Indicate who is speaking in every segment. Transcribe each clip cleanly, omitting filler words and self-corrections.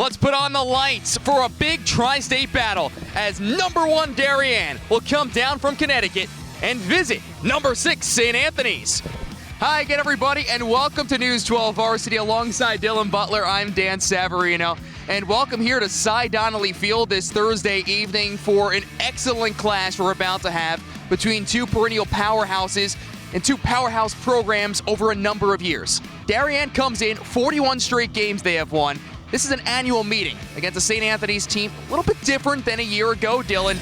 Speaker 1: Let's put on the lights for a big tri-state battle as number 1 Darien will come down from Connecticut and visit number 6 St. Anthony's. Hi again, everybody, and welcome to News 12 Varsity. Alongside Dylan Butler, I'm Dan Savarino, and welcome here to Cy Donnelly Field this Thursday evening for an excellent clash we're about to have between two perennial powerhouses and two powerhouse programs over a number of years. Darien comes in 41 straight games they have won. This is an annual meeting against the St. Anthony's team, a little bit different than a year ago, Dylan.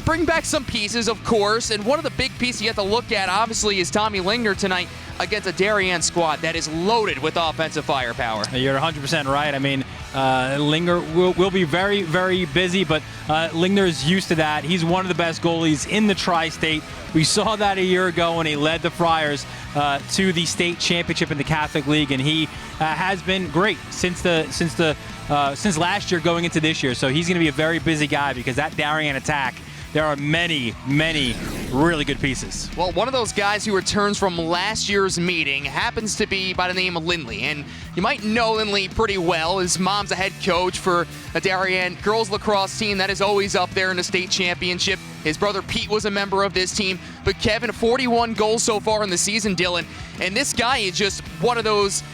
Speaker 1: Bring back some pieces, of course, and one of the big pieces you have to look at, obviously, is Tommy Lingner tonight against a Darien squad that is loaded with offensive firepower.
Speaker 2: You're 100% right. I mean, Lingner will be very, very busy, but Lingner is used to that. He's one of the best goalies in the Tri-State. We saw that a year ago when he led the Friars to the state championship in the Catholic League, and he has been great since last year going into this year. So he's going to be a very busy guy because that Darien attack, there are many, many really good pieces.
Speaker 1: Well, one of those guys who returns from last year's meeting happens to be by the name of Lindley. And you might know Lindley pretty well. His mom's a head coach for a Darien girls lacrosse team that is always up there in the state championship. His brother Pete was a member of this team. But Kevin, 41 goals so far in the season, Dylan. And this guy is just one of those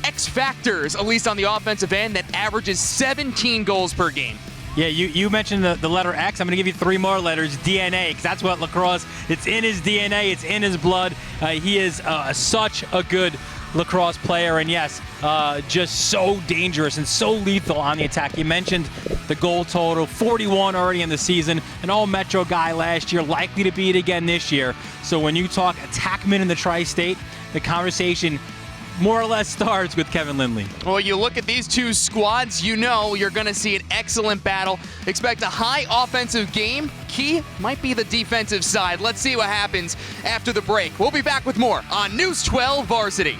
Speaker 1: X factors, at least on the offensive end, that averages 17 goals per game.
Speaker 2: Yeah, you mentioned the letter X. I'm going to give you 3 more letters, DNA, because that's what lacrosse, it's in his DNA, it's in his blood. He is such a good lacrosse player, and yes, just so dangerous and so lethal on the attack. You mentioned the goal total, 41 already in the season, an all-Metro guy last year, likely to be it again this year. So when you talk attackman in the Tri-State, the conversation more or less starts with Kevin Lindley.
Speaker 1: Well, you look at these two squads, you know you're going to see an excellent battle. Expect a high offensive game. Key might be the defensive side. Let's see what happens after the break. We'll be back with more on News 12 Varsity.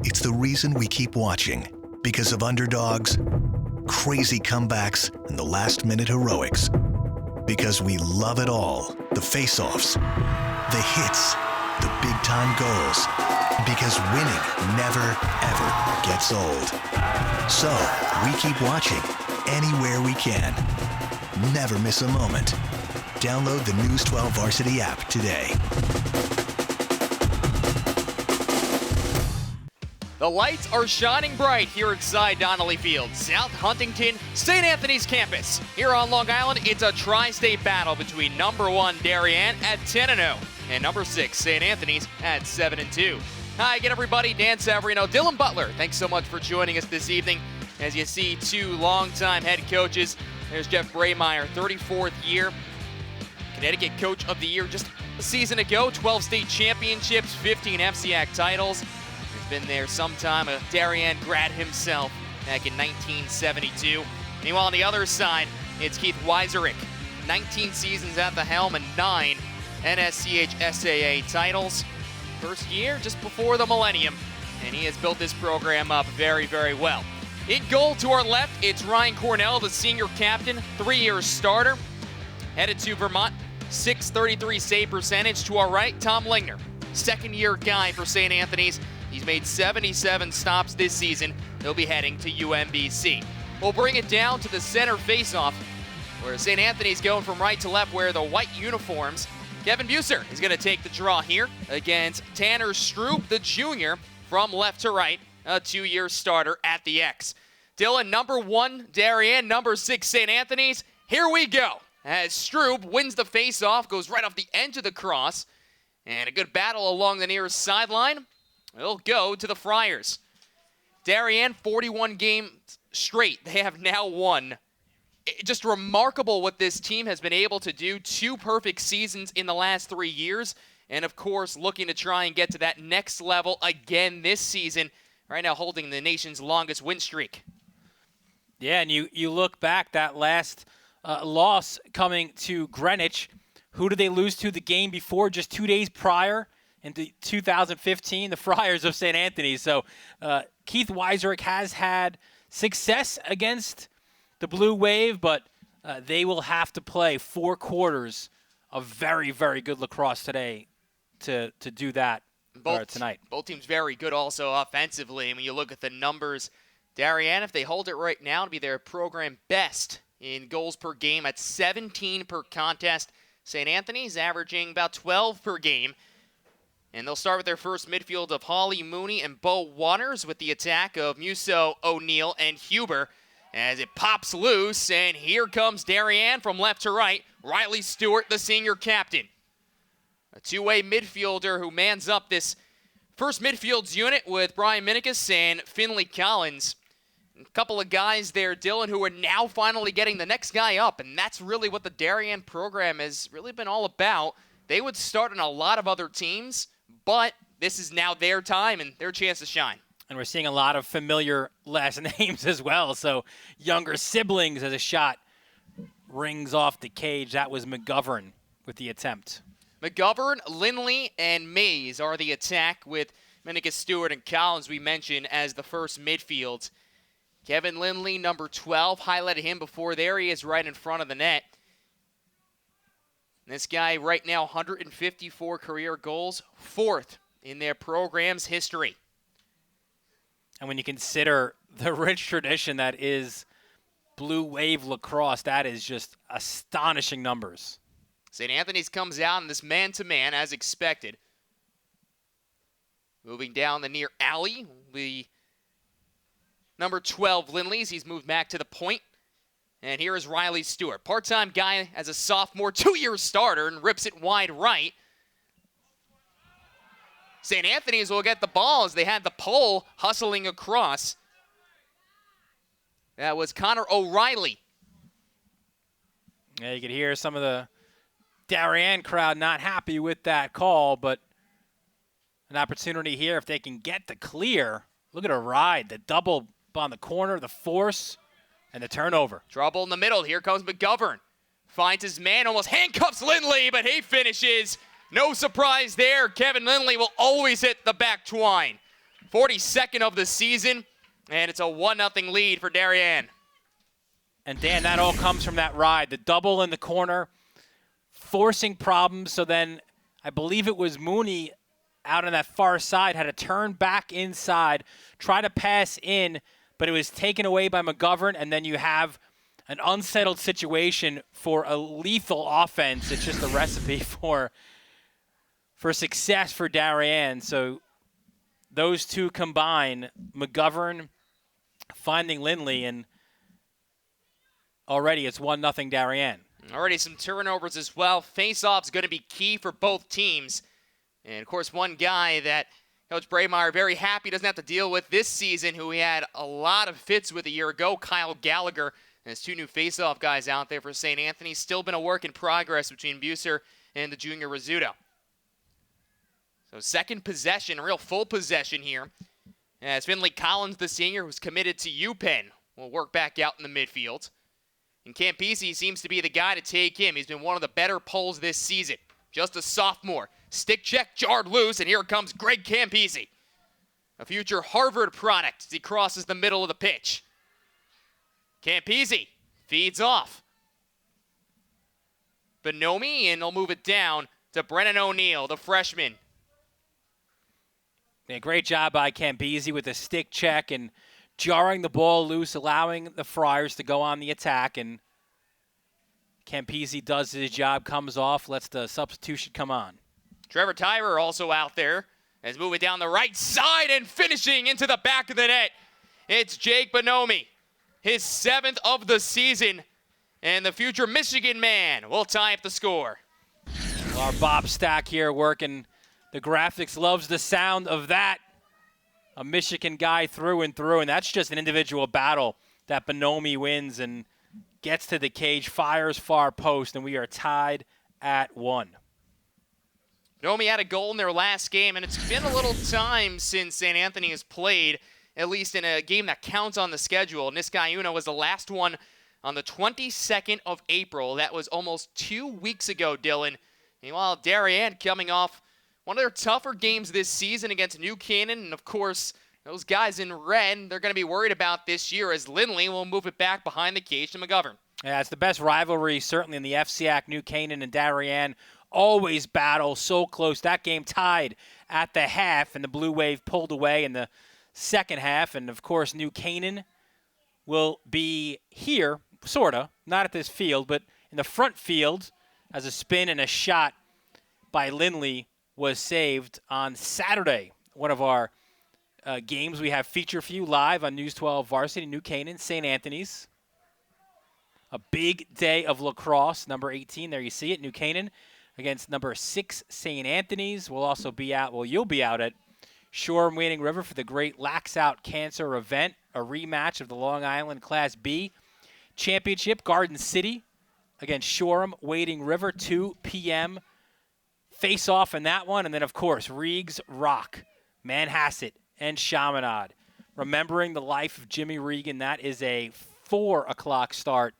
Speaker 3: It's the reason we keep watching, because of underdogs, crazy comebacks, and the last-minute heroics. Because we love it all. The face-offs, the hits, the big-time goals. Because winning never, ever gets old. So, we keep watching anywhere we can. Never miss a moment. Download the News 12 Varsity app today.
Speaker 1: The lights are shining bright here at Cy Donnelly Field, South Huntington, St. Anthony's campus. Here on Long Island, it's a tri-state battle between number 1 Darien at 10-0 and number 6 St. Anthony's at 7-2. Hi again, everybody. Dan Savarino, Dylan Butler. Thanks so much for joining us this evening. As you see, 2 longtime head coaches. There's Jeff Braymeyer, 34th year, Connecticut Coach of the Year just a season ago. 12 state championships, 15 FCAC titles. He's been there sometime. A Darien grad himself back in 1972. Meanwhile, on the other side, it's Keith Weiserick. 19 seasons at the helm and 9 NSCH SAA titles. First year just before the millennium, and he has built this program up very, very well. In goal to our left, it's Ryan Cornell, the senior captain, 3-year starter. Headed to Vermont, .633 save percentage. To our right, Tom Lingner, second-year guy for St. Anthony's. He's made 77 stops this season. He'll be heading to UMBC. We'll bring it down to the center faceoff, where St. Anthony's going from right to left, where the white uniforms. Kevin Buser is going to take the draw here against Tanner Stroop, the junior, from left to right, a 2-year starter at the X. Dylan, number 1 Darien, number 6 St. Anthony's. Here we go. As Stroop wins the face-off, goes right off the edge of the cross, and a good battle along the nearest sideline. It'll go to the Friars. Darien, 41 games straight. They have now won. Just remarkable what this team has been able to do. 2 perfect seasons in the last 3 years. And, of course, looking to try and get to that next level again this season. Right now holding the nation's longest win streak.
Speaker 2: Yeah, and you look back, that last loss coming to Greenwich. Who did they lose to the game before, just 2 days prior? In 2015, the Friars of St. Anthony's. So Keith Weiserick has had success against the Blue Wave, but they will have to play 4 quarters of very, very good lacrosse today to do that tonight.
Speaker 1: Both teams very good also offensively. And when you look at the numbers Darien, if they hold it right now, it'll be their program best in goals per game at 17 per contest. St. Anthony's averaging about 12 per game. And they'll start with their first midfield of Holly Mooney and Bo Waters with the attack of Musso, O'Neill, and Huber as it pops loose. And here comes Darien from left to right. Riley Stewart, the senior captain. A two-way midfielder who mans up this first midfields unit with Brian Minicus and Finley Collins. A couple of guys there, Dylan, who are now finally getting the next guy up. And that's really what the Darien program has really been all about. They would start on a lot of other teams, but this is now their time and their chance to shine.
Speaker 2: And we're seeing a lot of familiar last names as well. So younger siblings as a shot rings off the cage. That was McGovern with the attempt.
Speaker 1: McGovern, Lindley, and Mays are the attack with Minicus, Stewart, and Collins we mentioned as the first midfield. Kevin Lindley, number 12, highlighted him before. There he is right in front of the net. This guy right now, 154 career goals, 4th in their program's history.
Speaker 2: And when you consider the rich tradition that is Blue Wave lacrosse, that is just astonishing numbers.
Speaker 1: St. Anthony's comes out in this man-to-man as expected. Moving down the near alley, the number 12, Lindley's. He's moved back to the point. And here is Riley Stewart, part-time guy as a sophomore, 2-year starter, and rips it wide right. St. Anthony's will get the ball as they had the pole hustling across. That was Connor O'Reilly.
Speaker 2: Yeah, you could hear some of the Darien crowd not happy with that call, but an opportunity here if they can get the clear. Look at a ride, the double on the corner, the force. And the turnover.
Speaker 1: Trouble in the middle. Here comes McGovern. Finds his man, almost handcuffs Lindley, but he finishes. No surprise there. Kevin Lindley will always hit the back twine. 42nd of the season, and it's a 1-0 lead for Darien.
Speaker 2: And Dan, that all comes from that ride. The double in the corner, forcing problems. So then I believe it was Mooney out on that far side, had to turn back inside, try to pass in, but it was taken away by McGovern, and then you have an unsettled situation for a lethal offense. It's just a recipe for success for Darien. So those two combine, McGovern finding Lindley, and already it's 1-0 Darien.
Speaker 1: Already some turnovers as well. Face-off's going to be key for both teams. And, of course, one guy that Coach Braemeier very happy doesn't have to deal with this season, who he had a lot of fits with a year ago, Kyle Gallagher. And there's 2 new face-off guys out there for St. Anthony. Still been a work in progress between Buser and the junior Rizzuto. So second possession, real full possession here. As Finley Collins, the senior, who's committed to UPenn, will work back out in the midfield. And Campisi seems to be the guy to take him. He's been one of the better pulls this season. Just a sophomore. Stick check, jarred loose, and here comes Greg Campisi. A future Harvard product as he crosses the middle of the pitch. Campisi feeds off. Bonomi, and they'll move it down to Brennan O'Neill, the freshman.
Speaker 2: Yeah, great job by Campisi with a stick check and jarring the ball loose, allowing the Friars to go on the attack. And Campisi does his job, comes off, lets the substitution come on.
Speaker 1: Trevor Tyrer also out there as moving down the right side and finishing into the back of the net. It's Jake Bonomi, his 7th of the season, and the future Michigan man will tie up the score.
Speaker 2: Our Bob Stack here working the graphics, loves the sound of that. A Michigan guy through and through, and that's just an individual battle that Bonomi wins and gets to the cage, fires far post, and we are tied at 1.
Speaker 1: Bonomi had a goal in their last game, and it's been a little time since St. Anthony has played, at least in a game that counts on the schedule. Niskayuna was the last one on the 22nd of April. That was almost 2 weeks ago, Dylan. Meanwhile, Darien coming off one of their tougher games this season against New Canaan, and of course, those guys in red, they're going to be worried about this year as Lindley will move it back behind the cage to McGovern.
Speaker 2: Yeah, it's the best rivalry, certainly in the FCAC, New Canaan and Darien. Always battle, so close. That game tied at the half, and the Blue Wave pulled away in the second half. And, of course, New Canaan will be here, sort of, not at this field, but in the front field as a spin and a shot by Lindley was saved on Saturday. One of our games we have feature for you live on News 12 Varsity, New Canaan, St. Anthony's. A big day of lacrosse, number 18. There you see it, New Canaan against number 6, St. Anthony's. We'll also be out, well, you'll be out at Shoreham Wading River for the Great Lax Out Cancer event, a rematch of the Long Island Class B Championship. Garden City against Shoreham Wading River, 2 p.m. face-off in that one. And then, of course, Reeves Rock, Manhasset, and Chaminade. Remembering the life of Jimmy Regan, that is a 4 o'clock start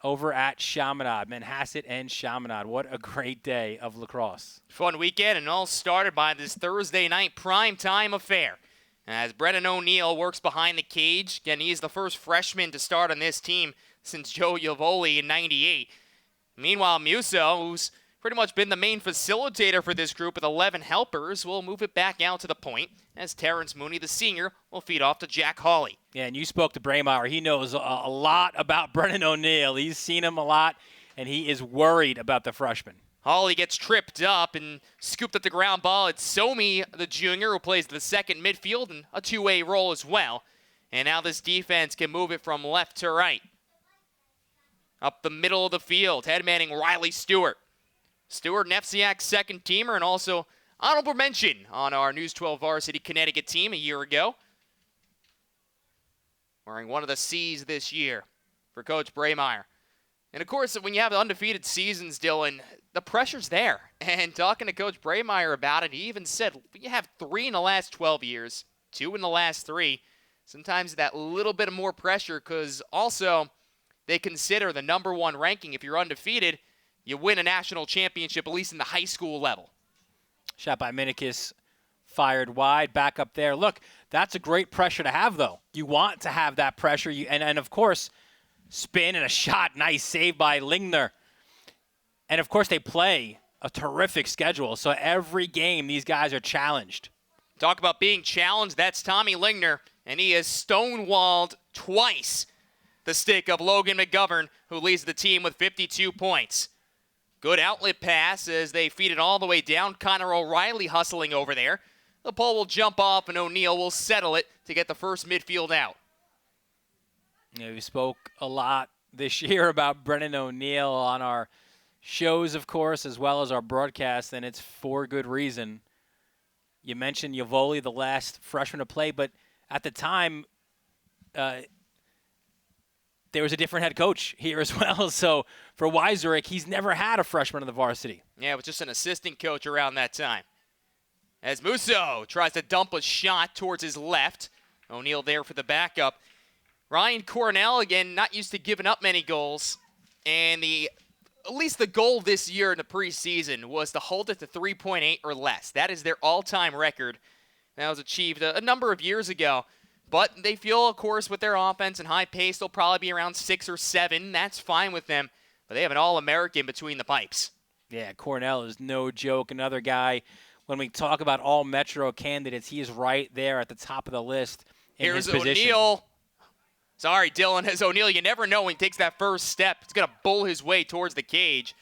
Speaker 2: over at Chaminade, Manhasset and Chaminade. What a great day of lacrosse.
Speaker 1: Fun weekend, and all started by this Thursday night primetime affair. As Brennan O'Neill works behind the cage. Again, he's the first freshman to start on this team since Joe Iovoli in '98. Meanwhile, Musso, who's pretty much been the main facilitator for this group with 11 helpers, will move it back out to the point as Terrence Mooney, the senior, will feed off to Jack Hawley.
Speaker 2: Yeah, and you spoke to Braemar. He knows a lot about Brennan O'Neill. He's seen him a lot, and he is worried about the freshman.
Speaker 1: Hawley gets tripped up and scooped up the ground ball. It's Somi, the junior, who plays the second midfield and a two-way role as well. And now this defense can move it from left to right. Up the middle of the field, headmanning Riley Stewart. Stewart, Nefsiak's second teamer, and also honorable mention on our News 12 Varsity Connecticut team a year ago. Wearing one of the C's this year for Coach Braemar. And, of course, when you have undefeated seasons, Dylan, the pressure's there. And talking to Coach Braemar about it, he even said, you have 3 in the last 12 years, 2 in the last 3. Sometimes that little bit of more pressure because also they consider the number 1 ranking. If you're undefeated, you win a national championship, at least in the high school level.
Speaker 2: Shot by Minikis, fired wide, back up there. Look, that's a great pressure to have, though. You want to have that pressure. And of course, spin and a shot. Nice save by Lingner. And, of course, they play a terrific schedule. So every game, these guys are challenged.
Speaker 1: Talk about being challenged. That's Tommy Lingner, and he has stonewalled twice the stick of Logan McGovern, who leads the team with 52 points. Good outlet pass as they feed it all the way down. Connor O'Reilly hustling over there. The ball will jump off, and O'Neill will settle it to get the first midfield out.
Speaker 2: Yeah, we spoke a lot this year about Brennan O'Neill on our shows, of course, as well as our broadcast, and it's for good reason. You mentioned Iovoli, the last freshman to play, but at the time, there was a different head coach here as well. So for Weiserick, he's never had a freshman on the varsity.
Speaker 1: Yeah, it was just an assistant coach around that time. As Musso tries to dump a shot towards his left. O'Neill there for the backup. Ryan Cornell, again, not used to giving up many goals. And at least the goal this year in the preseason was to hold it to 3.8 or less. That is their all-time record. That was achieved a number of years ago. But they feel, of course, with their offense and high pace, they'll probably be around 6 or 7. That's fine with them. But they have an All-American between the pipes.
Speaker 2: Yeah, Cornell is no joke. Another guy, when we talk about all-Metro candidates, he is right there at the top of the list in his position.
Speaker 1: Here's O'Neill. Sorry, Dylan. As O'Neill, you never know when he takes that first step. He's going to bull his way towards the cage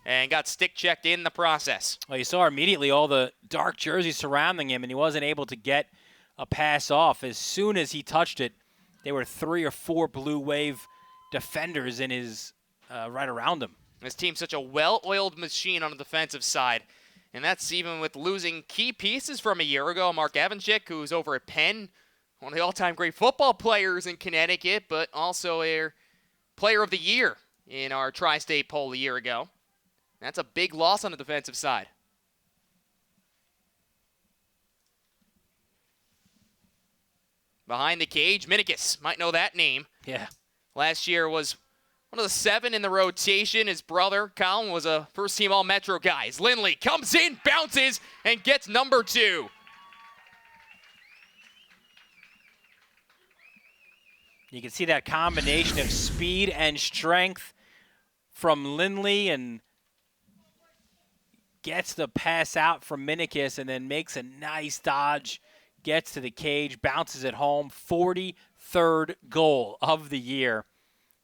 Speaker 1: and got stick-checked in the process.
Speaker 2: Well, you saw immediately all the dark jerseys surrounding him, and he wasn't able to get a pass off. As soon as he touched it, there were 3 or 4 Blue Wave defenders in his right around him.
Speaker 1: This team's such a well-oiled machine on the defensive side, and that's even with losing key pieces from a year ago. Mark Evanchik, who's over at Penn, one of the all-time great football players in Connecticut, but also a player of the year in our Tri-State poll a year ago. That's a big loss on the defensive side. Behind the cage, Minikis, might know that name.
Speaker 2: Yeah.
Speaker 1: Last year was one of the 7 in the rotation. His brother, Colin, was a first-team All-Metro guy. As Lindley comes in, bounces, and gets number 2.
Speaker 2: You can see that combination of speed and strength from Lindley, and gets the pass out from Minikis and then makes a nice dodge, gets to the cage, bounces it home. 43rd goal of the year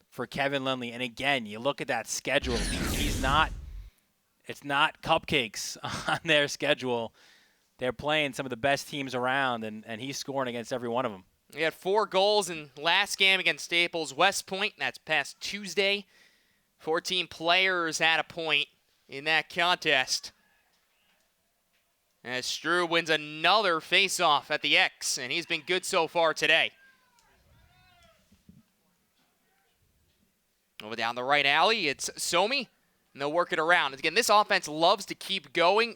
Speaker 2: for Kevin Lindley. And again, you look at that schedule. It's not cupcakes on their schedule. They're playing some of the best teams around, and he's scoring against every one of them.
Speaker 1: He had 4 goals in last game against Staples West Point. That's past Tuesday. 14 players had a point in that contest. As Struve wins another face-off at the X, and he's been good so far today. Over down the right alley, it's Somi, and they'll work it around. Again, this offense loves to keep going,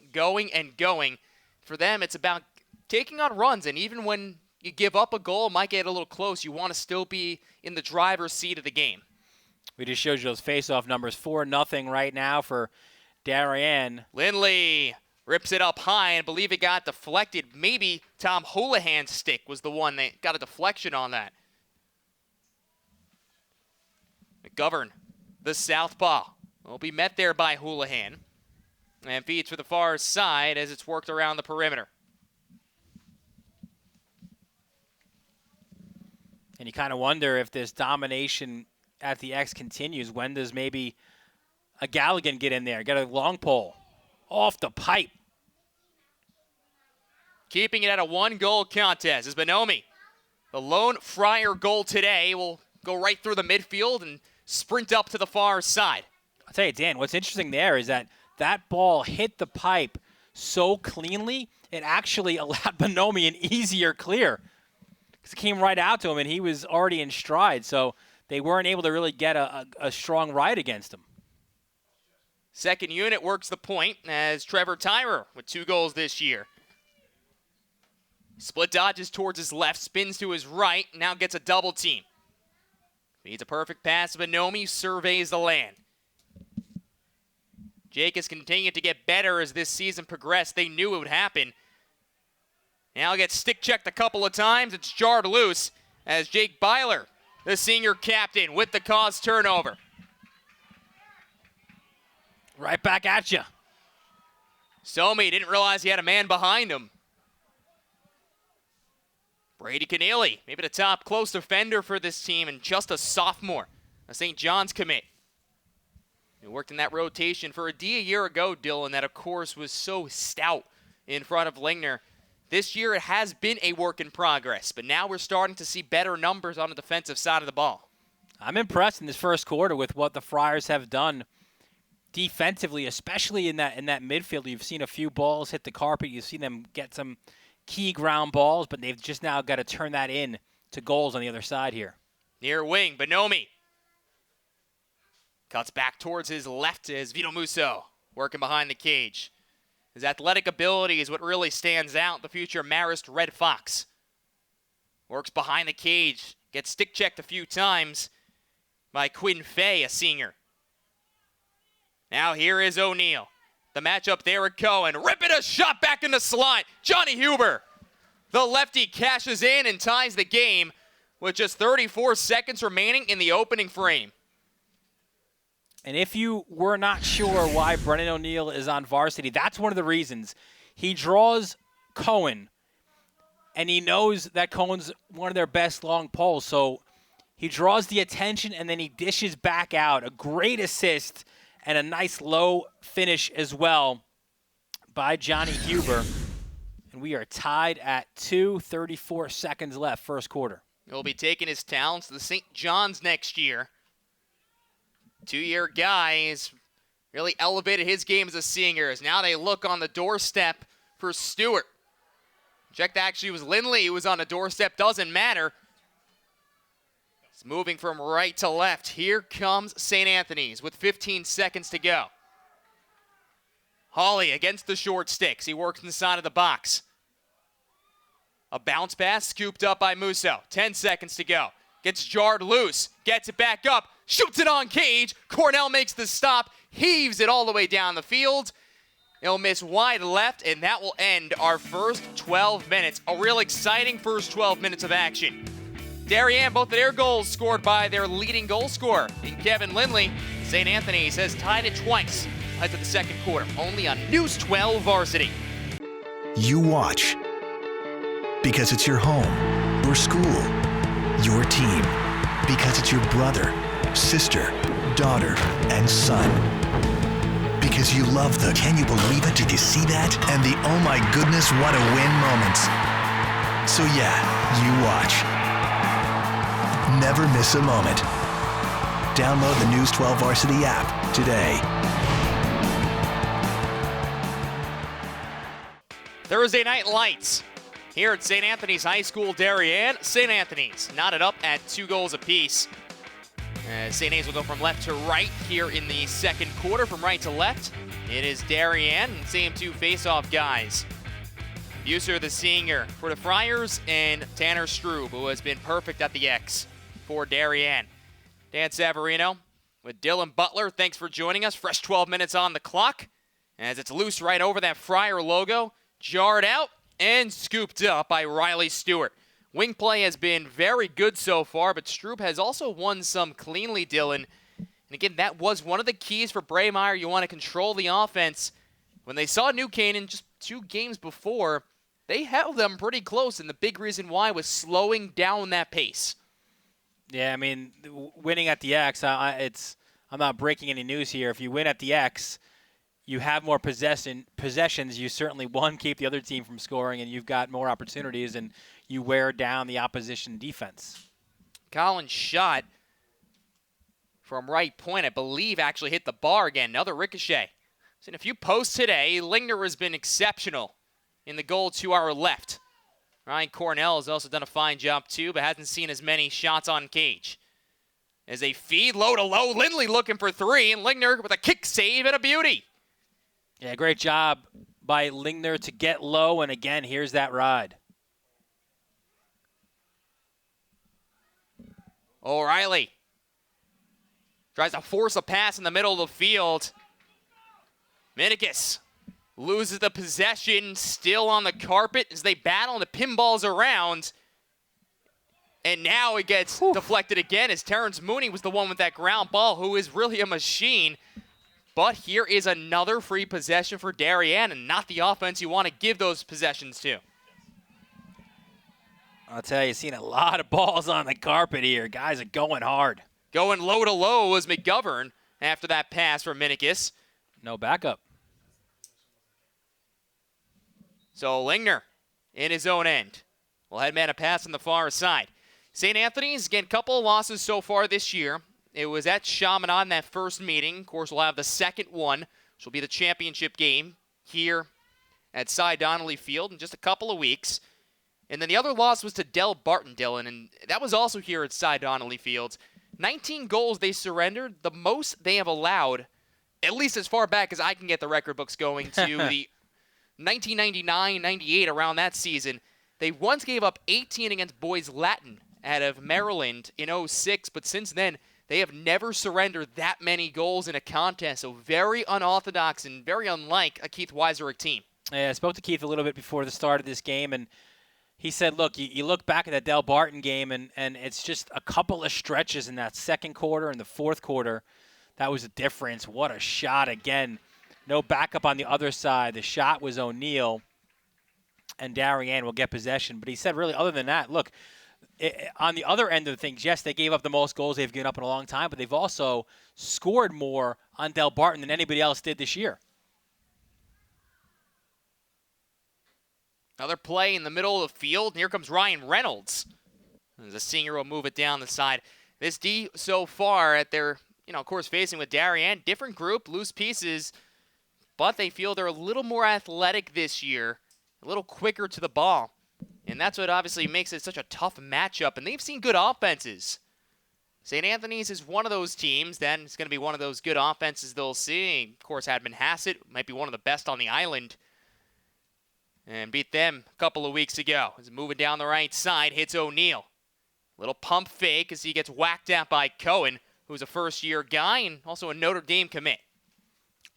Speaker 1: and going. For them, it's about taking on runs, and even when you give up a goal, it might get a little close. You want to still be in the driver's seat of the game.
Speaker 2: We just showed you those face-off numbers. 4-0 right now for Darien.
Speaker 1: Lindley rips it up high, and I believe it got deflected. Maybe Tom Houlihan's stick was the one that got a deflection on that. McGovern, the southpaw, will be met there by Houlihan. And feeds for the far side as it's worked around the perimeter.
Speaker 2: And you kind of wonder if this domination at the X continues. When does maybe a Galligan get in there? Get a long pole off the pipe.
Speaker 1: Keeping it at a 1-goal contest is Bonomi. The lone Friar goal today will go right through the midfield and sprint up to the far side.
Speaker 2: I'll tell you, Dan, what's interesting there is that ball hit the pipe so cleanly, it actually allowed Bonomi an easier clear. Because it came right out to him, and he was already in stride, so they weren't able to really get a strong ride against him.
Speaker 1: Second unit works the point as Trevor Tyrer with 2 goals this year. Split dodges towards his left, spins to his right, now gets a double team. Needs a perfect pass, Bonomi surveys the land. Jake has continued to get better as this season progressed. They knew it would happen. Now gets stick-checked a couple of times. It's jarred loose as Jake Byler, the senior captain, with the caused turnover.
Speaker 2: Right back at you.
Speaker 1: Somi didn't realize he had a man behind him. Brady Keneally, maybe the top close defender for this team and just a sophomore, a St. John's commit. He worked in that rotation for a D a year ago, Dylan, that of course was so stout in front of Lingner. This year it has been a work in progress, but now we're starting to see better numbers on the defensive side of the ball.
Speaker 2: I'm impressed in this first quarter with what the Friars have done defensively, especially in that midfield. You've seen a few balls hit the carpet. You've seen them get some key ground balls, but they've just now got to turn that in to goals on the other side here.
Speaker 1: Near wing, Bonomi. Cuts back towards his left as Vito Musso working behind the cage. His athletic ability is what really stands out. The future Marist Red Fox. Works behind the cage. Gets stick-checked a few times by Quinn Fay, a senior. Now here is O'Neal. The matchup there at Cohen. Ripping a shot back in the slot. Johnny Huber. The lefty cashes in and ties the game with just 34 seconds remaining in the opening frame.
Speaker 2: And if you were not sure why Brennan O'Neal is on varsity, that's one of the reasons. He draws Cohen, and he knows that Cohen's one of their best long poles. So he draws the attention, and then he dishes back out. A great assist and a nice low finish as well by Johnny Huber. And we are tied at 2:34 seconds left, first quarter.
Speaker 1: He'll be taking his talents to the St. John's next year. 2-year guy has really elevated his game as a senior. As now they look on the doorstep for Stewart. Checked actually was Lindley who was on the doorstep. Doesn't matter. It's moving from right to left. Here comes St. Anthony's with 15 seconds to go. Hawley against the short sticks. He works inside of the box. A bounce pass scooped up by Musso. 10 seconds to go. Gets jarred loose. Gets it back up. Shoots it on cage. Cornell makes the stop. Heaves it all the way down the field. It'll miss wide left, and that will end our first 12 minutes. A real exciting first 12 minutes of action. Darien, both of their goals scored by their leading goal scorer in Kevin Lindley. St. Anthony's has tied it twice. Head to the second quarter, only on News 12 Varsity.
Speaker 3: You watch. Because it's your home, your school, your team. Because it's your brother, sister, daughter, and son. Because you love the "can you believe it, did you see that?" and the "oh my goodness, what a win" moments. So yeah, you watch. Never miss a moment. Download the News 12 Varsity app today.
Speaker 1: Thursday night lights here at St. Anthony's High School, Darien. St. Anthony's knotted up at 2 goals apiece. St. A's will go from left to right here in the second quarter. From right to left, it is Darien and same 2 face-off guys. Buser, the senior for the Friars, and Tanner Strube, who has been perfect at the X for Darien. Dan Savarino with Dylan Butler. Thanks for joining us. Fresh 12 minutes on the clock as it's loose right over that Friar logo. Jarred out and scooped up by Riley Stewart. Wing play has been very good so far, but Strube has also won some cleanly, Dylan. And again, that was one of the keys for Braymeyer. You want to control the offense. When they saw New Canaan just 2 games before, they held them pretty close, and the big reason why was slowing down that pace.
Speaker 2: Yeah, I mean, winning at the X, I'm not breaking any news here. If you win at the X, you have more possessions. You certainly, one, keep the other team from scoring, and you've got more opportunities, and you wear down the opposition defense.
Speaker 1: Collins' shot from right point, I believe, actually hit the bar again. Another ricochet. Seen a few posts today. Lingner has been exceptional in the goal to our left. Ryan Cornell has also done a fine job too, but hasn't seen as many shots on cage. As they feed low to low, Lindley looking for 3, and Lingner with a kick save and a beauty.
Speaker 2: Yeah, great job by Lingner to get low, and again, here's that ride.
Speaker 1: O'Reilly tries to force a pass in the middle of the field. Minikis loses the possession, still on the carpet as they battle and the pinballs around. And now it gets deflected again as Terrence Mooney was the one with that ground ball, who is really a machine. But here is another free possession for Darien, and not the offense you want to give those possessions to.
Speaker 2: I'll tell you, seen a lot of balls on the carpet here. Guys are going hard.
Speaker 1: Going low to low was McGovern after that pass from Minikis.
Speaker 2: No backup.
Speaker 1: So Lingner in his own end. Will headman a pass on the far side. St. Anthony's, again, couple of losses so far this year. It was at Chaminade in that first meeting. Of course, we'll have the second one, which will be the championship game here at Cy Donnelly Field in just a couple of weeks. And then the other loss was to Del Barton, Dylan, and that was also here at Cy Donnelly Field. 19 goals they surrendered, the most they have allowed, at least as far back as I can get the record books going, to the 1999-98, around that season. They once gave up 18 against Boys Latin out of Maryland in 06, but since then, they have never surrendered that many goals in a contest, so very unorthodox and very unlike a Keith Weiserick team.
Speaker 2: Yeah, I spoke to Keith a little bit before the start of this game, and he said, look, you look back at that Del Barton game, and it's just a couple of stretches in that second quarter and the fourth quarter. That was the difference. What a shot again. No backup on the other side. The shot was O'Neal, and Darien will get possession. But he said, really, other than that, look, on the other end of things, yes, they gave up the most goals they've given up in a long time, but they've also scored more on Del Barton than anybody else did this year.
Speaker 1: Another play in the middle of the field, and here comes Ryan Reynolds. The senior will move it down the side. This D so far at their, of course, facing with Darien, different group, loose pieces, but they feel they're a little more athletic this year, a little quicker to the ball. And that's what obviously makes it such a tough matchup. And they've seen good offenses. St. Anthony's is one of those teams. Then it's going to be one of those good offenses they'll see. Of course, Hadman Hassett might be one of the best on the island. And beat them a couple of weeks ago. He's moving down the right side, hits O'Neal. Little pump fake as he gets whacked out by Cohen, who's a first-year guy and also a Notre Dame commit.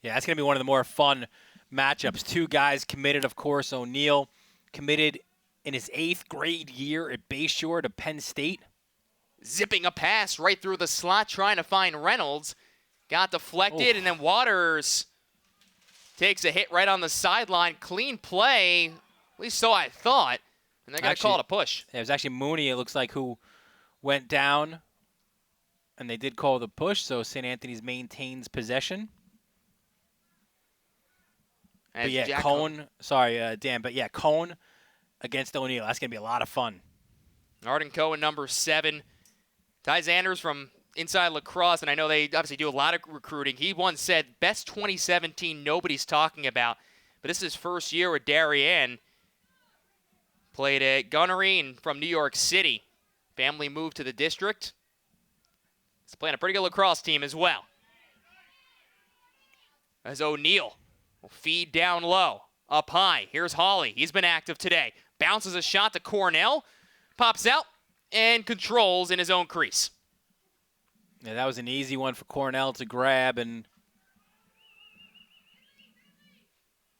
Speaker 2: Yeah, that's going to be one of the more fun matchups. 2 guys committed, of course. O'Neal committed in his 8th grade year at Bayshore to Penn State.
Speaker 1: Zipping a pass right through the slot, trying to find Reynolds. Got deflected, and then Waters takes a hit right on the sideline. Clean play, at least so I thought. And they're going to call it a push.
Speaker 2: It was actually Mooney, it looks like, who went down, and they did call the push, so St. Anthony's maintains possession. But yeah, Cohen, Dan, but yeah, Cohen against O'Neal. That's going to be a lot of fun.
Speaker 1: Arden Cohen, number 7. Ty Zanders from Inside Lacrosse, and I know they obviously do a lot of recruiting. He once said, best 2017 nobody's talking about. But this is his first year with Darien. Played at Gunnery and from New York City. Family moved to the district. He's playing a pretty good lacrosse team as well. As O'Neal will feed down low, up high. Here's Hawley. He's been active today. Bounces a shot to Cornell. Pops out and controls in his own crease.
Speaker 2: Yeah, that was an easy one for Cornell to grab, and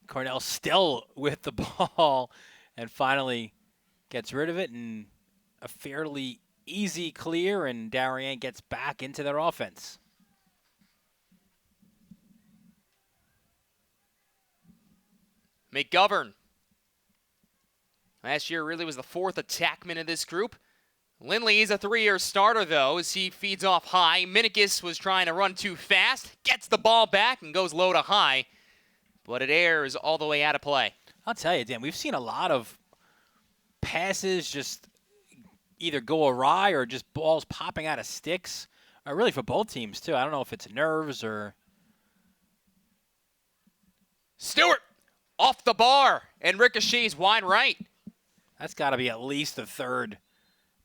Speaker 2: Cornell still with the ball and finally gets rid of it, and a fairly easy clear, and Darien gets back into their offense.
Speaker 1: McGovern. Last year really was the 4th attackman of this group. Lindley is a 3-year starter, though, as he feeds off high. Minikis was trying to run too fast, gets the ball back, and goes low to high. But it airs all the way out of play.
Speaker 2: I'll tell you, Dan, we've seen a lot of passes just either go awry or just balls popping out of sticks. Really for both teams, too. I don't know if it's nerves or...
Speaker 1: Stewart off the bar and ricochets wide right.
Speaker 2: That's got to be at least the third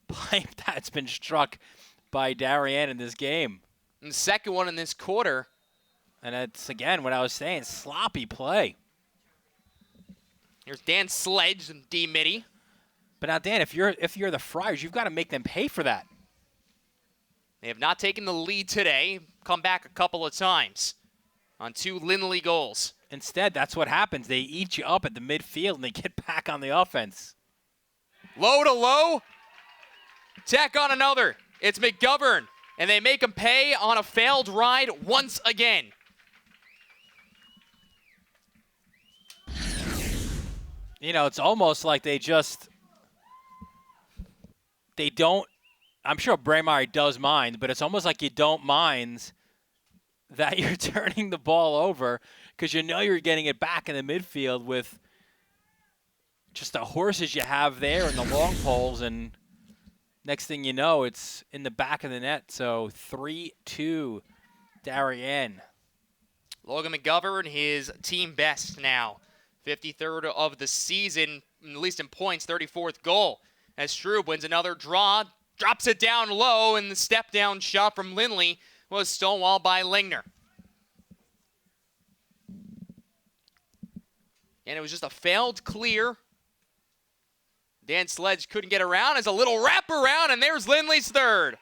Speaker 2: pipe that's been struck by Darien in this game.
Speaker 1: And the second one in this quarter.
Speaker 2: And it's, again, what I was saying, sloppy play.
Speaker 1: Here's Dan Sledge and D. Mitty.
Speaker 2: But now, Dan, if you're the Friars, you've got to make them pay for that.
Speaker 1: They have not taken the lead today. Come back a couple of times on 2 Lindley goals.
Speaker 2: Instead, that's what happens. They eat you up at the midfield, and they get back on the offense.
Speaker 1: Low to low. Tack on another. It's McGovern. And they make him pay on a failed ride once again.
Speaker 2: You know, it's almost like they don't, I'm sure Braemar does mind, but it's almost like you don't mind that you're turning the ball over because you know you're getting it back in the midfield with just the horses you have there and the long poles, and next thing you know, it's in the back of the net. So 3-2 Darien.
Speaker 1: Logan McGovern, his team best now. 53rd of the season, at least in points, 34th goal. As Strube wins another draw, drops it down low, and the step-down shot from Lindley was stonewalled by Lingner. And it was just a failed clear. Dan Sledge couldn't get around. As a little wraparound, and there's Lindley's third.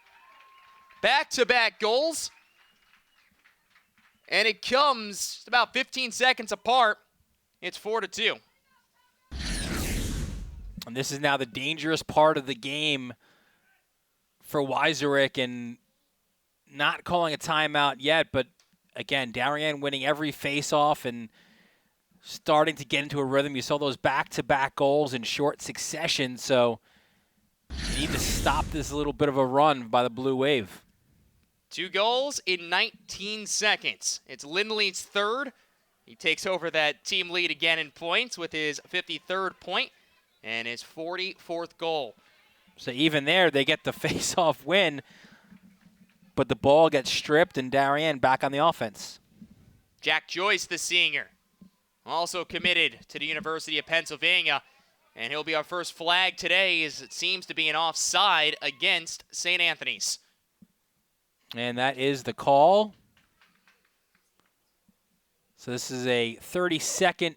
Speaker 1: Back-to-back goals. And it comes about 15 seconds apart. It's 4-2.
Speaker 2: And this is now the dangerous part of the game for Weiserich, and not calling a timeout yet, but again, Darien winning every face-off and starting to get into a rhythm. You saw those back-to-back goals in short succession, so you need to stop this little bit of a run by the Blue Wave.
Speaker 1: 2 goals in 19 seconds. It's Lindley's third. He takes over that team lead again in points with his 53rd point and his 44th goal.
Speaker 2: So even there, they get the face-off win, but the ball gets stripped, and Darien back on the offense.
Speaker 1: Jack Joyce, the senior, also committed to the University of Pennsylvania, and he'll be our first flag today, as it seems to be an offside against St. Anthony's.
Speaker 2: And that is the call. So this is a 30-second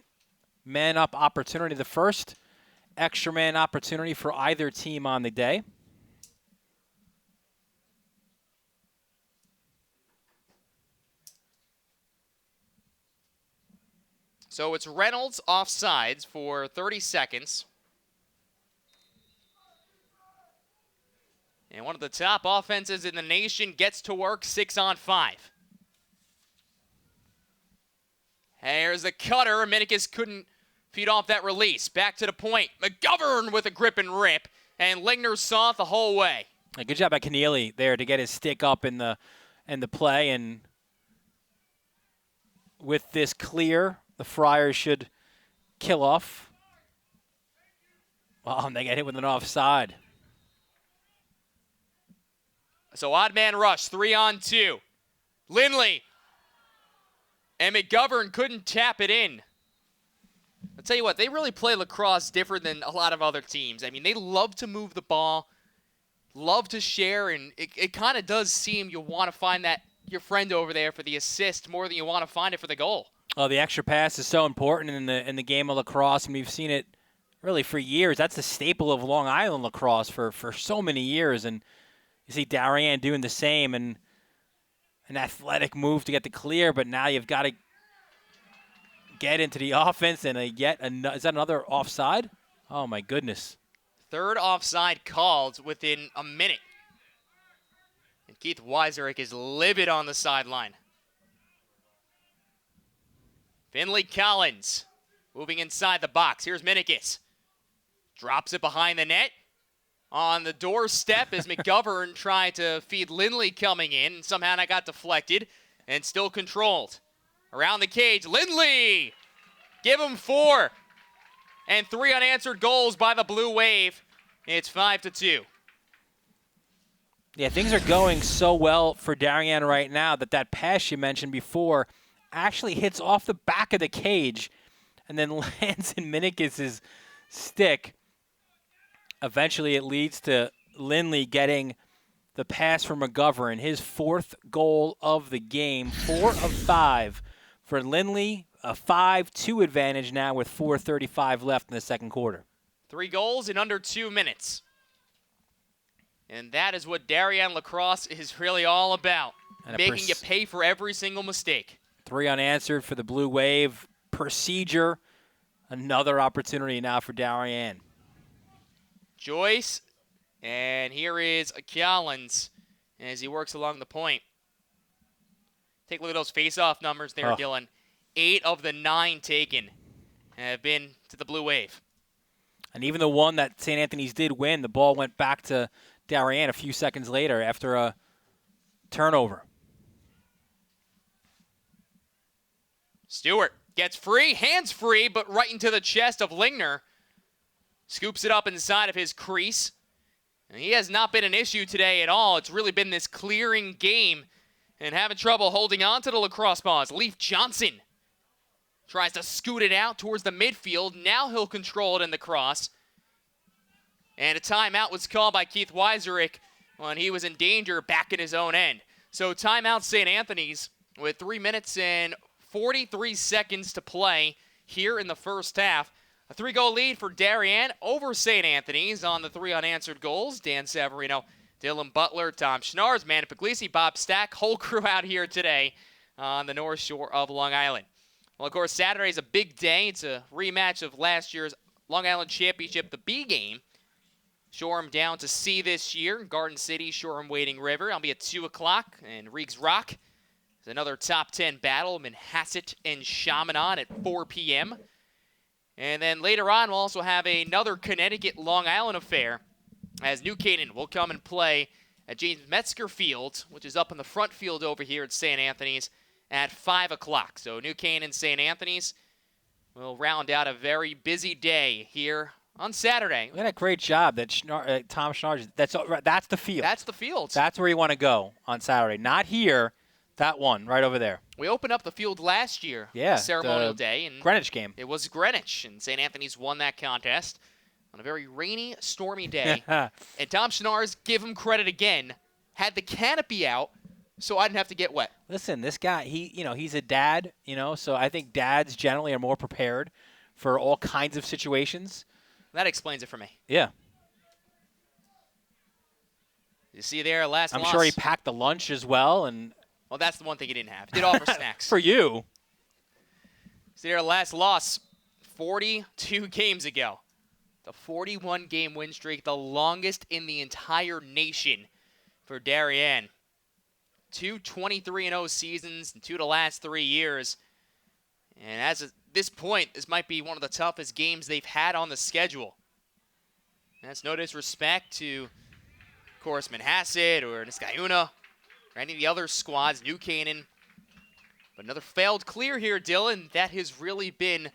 Speaker 2: man-up opportunity, the first extra man opportunity for either team on the day.
Speaker 1: So it's Reynolds offsides for 30 seconds. And one of the top offenses in the nation gets to work 6-on-5. Here's a cutter. Minikis couldn't Feed off that release. Back to the point. McGovern with a grip and rip. And Lingner saw it the whole way.
Speaker 2: Good job by Keneally there to get his stick up in the play. And with this clear, the Friars should kill off. Wow, and they get hit with an offside.
Speaker 1: So odd man rush, 3-on-2. Lindley. And McGovern couldn't tap it in. I'll tell you what, they really play lacrosse different than a lot of other teams. I mean, they love to move the ball, love to share, and it kind of does seem you want to find that your friend over there for the assist more than you want to find it for the goal.
Speaker 2: Oh, the extra pass is so important in the game of lacrosse, and we've seen it really for years. That's the staple of Long Island lacrosse for so many years, and you see Darien doing the same, and an athletic move to get the clear, but now you've got to get into the offense, and is that another offside? Oh, my goodness.
Speaker 1: Third offside called within a minute. And Keith Weiserick is livid on the sideline. Finley Collins moving inside the box. Here's Minikis. Drops it behind the net. On the doorstep as McGovern tried to feed Lindley coming in. Somehow that got deflected and still controlled. Around the cage, Lindley! Give him 4. And 3 unanswered goals by the Blue Wave. It's 5-2.
Speaker 2: Yeah, things are going so well for Darien right now that pass you mentioned before actually hits off the back of the cage and then lands in Minikis' stick. Eventually it leads to Lindley getting the pass from McGovern, his 4th goal of the game, 4 of 5 for Lindley, a 5-2 advantage now with 4:35 left in the second quarter.
Speaker 1: 3 goals in under 2 minutes. And that is what Darien lacrosse is really all about, making you pay for every single mistake.
Speaker 2: 3 unanswered for the Blue Wave. Procedure, another opportunity now for Darien.
Speaker 1: Joyce, and here is Collins as he works along the point. Take a look at those face-off numbers there, Dylan. 8 of the 9 taken have been to the Blue Wave.
Speaker 2: And even the one that St. Anthony's did win, the ball went back to Darien a few seconds later after a turnover.
Speaker 1: Stewart gets free, hands free, but right into the chest of Lingner. Scoops it up inside of his crease. And he has not been an issue today at all. It's really been this clearing game and having trouble holding on to the lacrosse balls. Leaf Johnson tries to scoot it out towards the midfield. Now he'll control it in the cross. And a timeout was called by Keith Weiserick when he was in danger back in his own end. So timeout St. Anthony's with 3 minutes and 43 seconds to play here in the first half. A 3-goal lead for Darien over St. Anthony's on the 3 unanswered goals. Dan Savarino, Dylan Butler, Tom Schnars, Manny Puglisi, Bob Stack, whole crew out here today on the North Shore of Long Island. Well, of course, Saturday is a big day. It's a rematch of last year's Long Island Championship, the B game. Shoreham down to C this year. Garden City, Shoreham, Wading River. I'll be at 2 o'clock. And Reeves Rock is another top 10 battle. Manhasset and Chaminade at 4 p.m. And then later on, we'll also have another Connecticut-Long Island affair as New Canaan will come and play at James Metzger Field, which is up in the front field over here at St. Anthony's at 5 o'clock. So New Canaan, St. Anthony's will round out a very busy day here on Saturday.
Speaker 2: We had a great job that Tom Schnars. That's the field.
Speaker 1: That's the field.
Speaker 2: That's where you want to go on Saturday. Not here. That one right over there.
Speaker 1: We opened up the field last year, ceremonial day, and
Speaker 2: Greenwich game.
Speaker 1: It was Greenwich, and St. Anthony's won that contest on a very rainy, stormy day. And Tom Schnars, give him credit again, had the canopy out so I didn't have to get wet.
Speaker 2: Listen, this guy, he's a dad, so I think dads generally are more prepared for all kinds of situations.
Speaker 1: That explains it for me.
Speaker 2: Yeah.
Speaker 1: You see there, last loss.
Speaker 2: I'm sure he packed the lunch as well, and.
Speaker 1: Well, that's the one thing he didn't have. He did offer snacks.
Speaker 2: For you.
Speaker 1: See their last loss 42 games ago. The 41-game win streak, the longest in the entire nation for Darien. 2 23-0 seasons in 2 of the last 3 years. And as this point, this might be one of the toughest games they've had on the schedule. That's no disrespect to, of course, Manhasset or Niskayuna or any of the other squads, New Canaan. But another failed clear here, Dylan. That has really been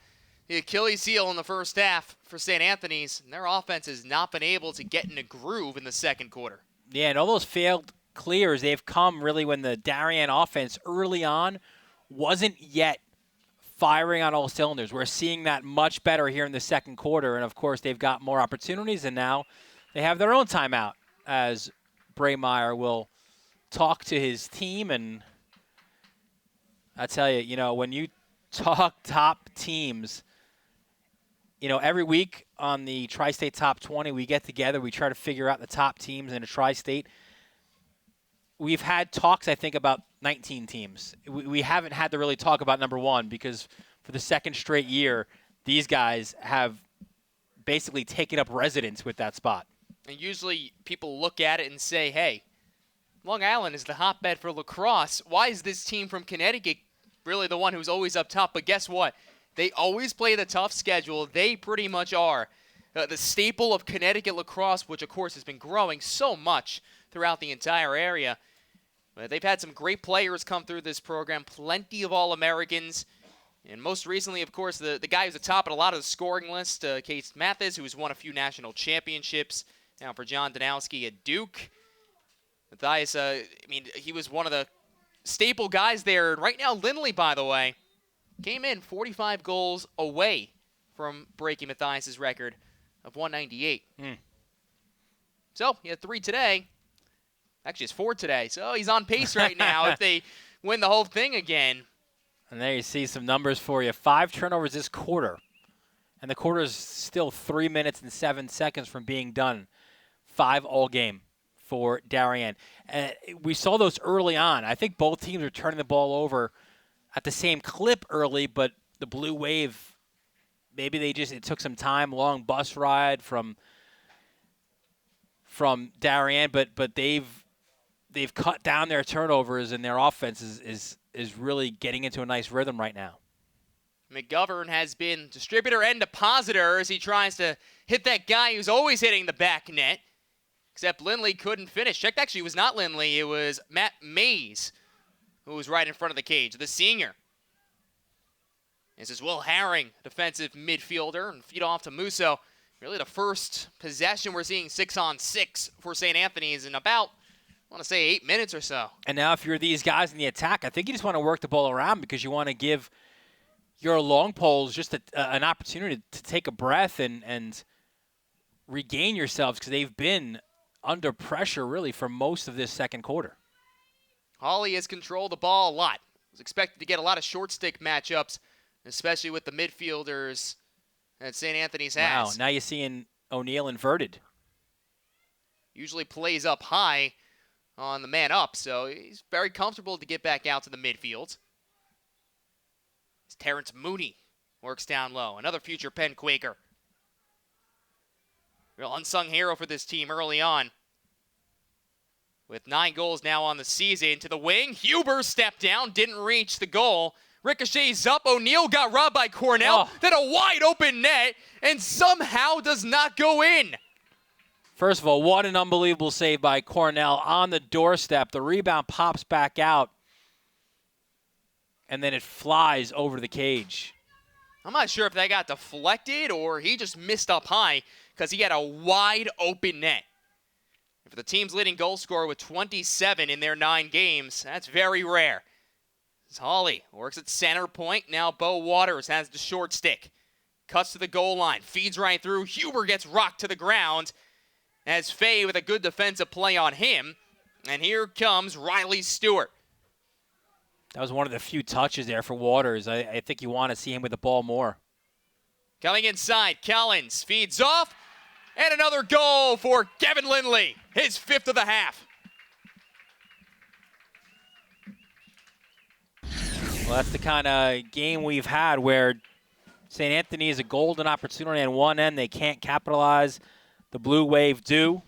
Speaker 1: the Achilles heel in the first half for St. Anthony's. And their offense has not been able to get in a groove in the second quarter.
Speaker 2: Yeah, and all those failed clears, they've come really when the Darien offense early on wasn't yet firing on all cylinders. We're seeing that much better here in the second quarter, and of course they've got more opportunities, and now they have their own timeout as Braymeyer will talk to his team. And I tell you, when you talk top teams, every week on the Tri-State Top 20, we get together, we try to figure out the top teams in a Tri-State. We've had talks, I think, about 19 teams. We haven't had to really talk about number one because for the second straight year, these guys have basically taken up residence with that spot.
Speaker 1: And usually people look at it and say, hey, Long Island is the hotbed for lacrosse. Why is this team from Connecticut really the one who's always up top? But guess what? They always play the tough schedule. They pretty much are the staple of Connecticut lacrosse, which, of course, has been growing so much throughout the entire area. But they've had some great players come through this program, plenty of All-Americans. And most recently, of course, the guy who's atop at a lot of the scoring lists, Case Mathis, who's won a few national championships. Now for John Danowski at Duke. Matthias, he was one of the staple guys there. And right now, Lindley, by the way, came in 45 goals away from breaking Matthias' record of 198. So, he had 3 today. Actually, it's 4 today. So, he's on pace right now if they win the whole thing again.
Speaker 2: And there you see some numbers for you. 5 turnovers this quarter. And the quarter is still 3 minutes and 7 seconds from being done. 5 all game for Darien. We saw those early on. I think both teams are turning the ball over at the same clip early, but the Blue Wave, maybe it took some time, long bus ride from Darien, but they've cut down their turnovers, and their offense is really getting into a nice rhythm right now.
Speaker 1: McGovern has been distributor and depositor as he tries to hit that guy who's always hitting the back net, except Lindley couldn't finish. Checked, actually, it was not Lindley. It was Matt Mays who was right in front of the cage, the senior. This is Will Herring, defensive midfielder, and feed off to Musso. Really the first possession we're seeing 6-on-6 for St. Anthony's in about, I want to say, 8 minutes or so.
Speaker 2: And now if you're these guys in the attack, I think you just want to work the ball around because you want to give your long poles just an opportunity to take a breath and regain yourselves because they've been under pressure really for most of this second quarter.
Speaker 1: Hawley has controlled the ball a lot. Was expected to get a lot of short stick matchups, especially with the midfielders that St. Anthony's has.
Speaker 2: Wow, now you're seeing O'Neill inverted.
Speaker 1: Usually plays up high on the man up, so he's very comfortable to get back out to the midfield. Terrence Mooney works down low. Another future Penn Quaker. Real unsung hero for this team early on. With 9 goals now on the season. To the wing. Huber stepped down. Didn't reach the goal. Ricochets up. O'Neill got robbed by Cornell. Then a wide open net. And somehow does not go in.
Speaker 2: First of all, what an unbelievable save by Cornell on the doorstep. The rebound pops back out. And then it flies over the cage.
Speaker 1: I'm not sure if that got deflected or he just missed up high because he had a wide open net. And for the team's leading goal scorer with 27 in their 9 games, that's very rare. As Hawley works at center point. Now Bo Waters has the short stick. Cuts to the goal line. Feeds right through. Huber gets rocked to the ground. As Fay with a good defensive play on him. And here comes Riley Stewart.
Speaker 2: That was one of the few touches there for Waters. I think you want to see him with the ball more.
Speaker 1: Coming inside, Collins feeds off. And another goal for Kevin Lindley, his 5th of the half.
Speaker 2: Well, that's the kind of game we've had where St. Anthony is a golden opportunity on one end. They can't capitalize. The Blue Wave do.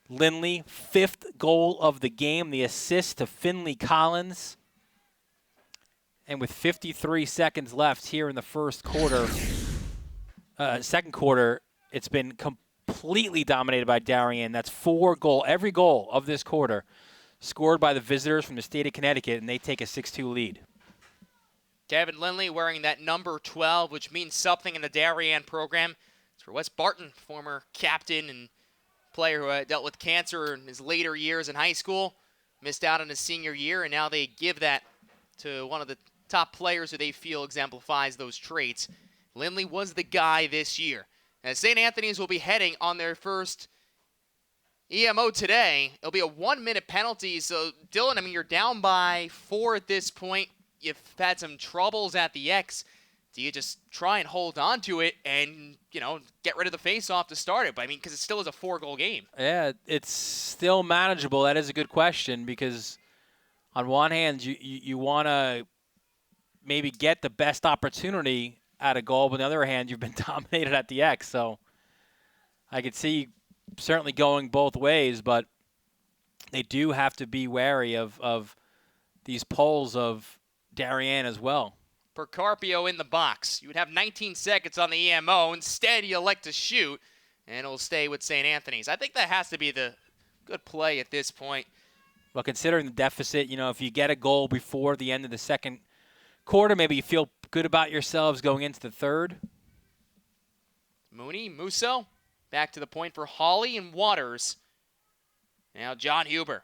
Speaker 2: Lindley, 5th goal of the game, the assist to Finley Collins. And with 53 seconds left here in the first quarter, second quarter, it's been completely dominated by Darien. That's 4 goals. Every goal of this quarter scored by the visitors from the state of Connecticut, and they take a 6-2 lead.
Speaker 1: Kevin Lindley wearing that number 12, which means something in the Darien program. It's for Wes Barton, former captain and player who dealt with cancer in his later years in high school. Missed out on his senior year, and now they give that to one of the top players who they feel exemplifies those traits. Lindley was the guy this year. As St. Anthony's will be heading on their first EMO today, it'll be a 1-minute penalty. So, Dylan, I mean, you're down by 4 at this point. You've had some troubles at the X. Do you just try and hold on to it and, get rid of the face-off to start it? But, I mean, because it still is a 4-goal game.
Speaker 2: Yeah, it's still manageable. That is a good question because on one hand, you want to maybe get the best opportunity at a goal, but on the other hand, you've been dominated at the X. So I could see certainly going both ways, but they do have to be wary of these polls of Darien as well.
Speaker 1: Percarpio in the box. You would have 19 seconds on the EMO. Instead, you elect to shoot, and it'll stay with St. Anthony's. I think that has to be the good play at this point.
Speaker 2: Well, considering the deficit, if you get a goal before the end of the second quarter, maybe you feel good about yourselves going into the third.
Speaker 1: Mooney, Musso, back to the point for Hawley and Waters. Now John Huber.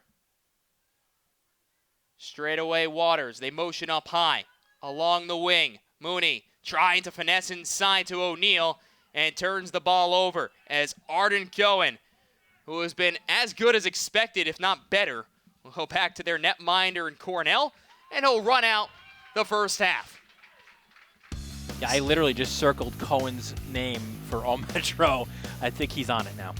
Speaker 1: Straight away Waters. They motion up high. Along the wing. Mooney trying to finesse inside to O'Neal and turns the ball over as Arden Cohen, who has been as good as expected, if not better, will go back to their netminder in Cornell, and he'll run out the first half.
Speaker 2: Yeah, I literally just circled Cohen's name for All Metro. I think he's on it now.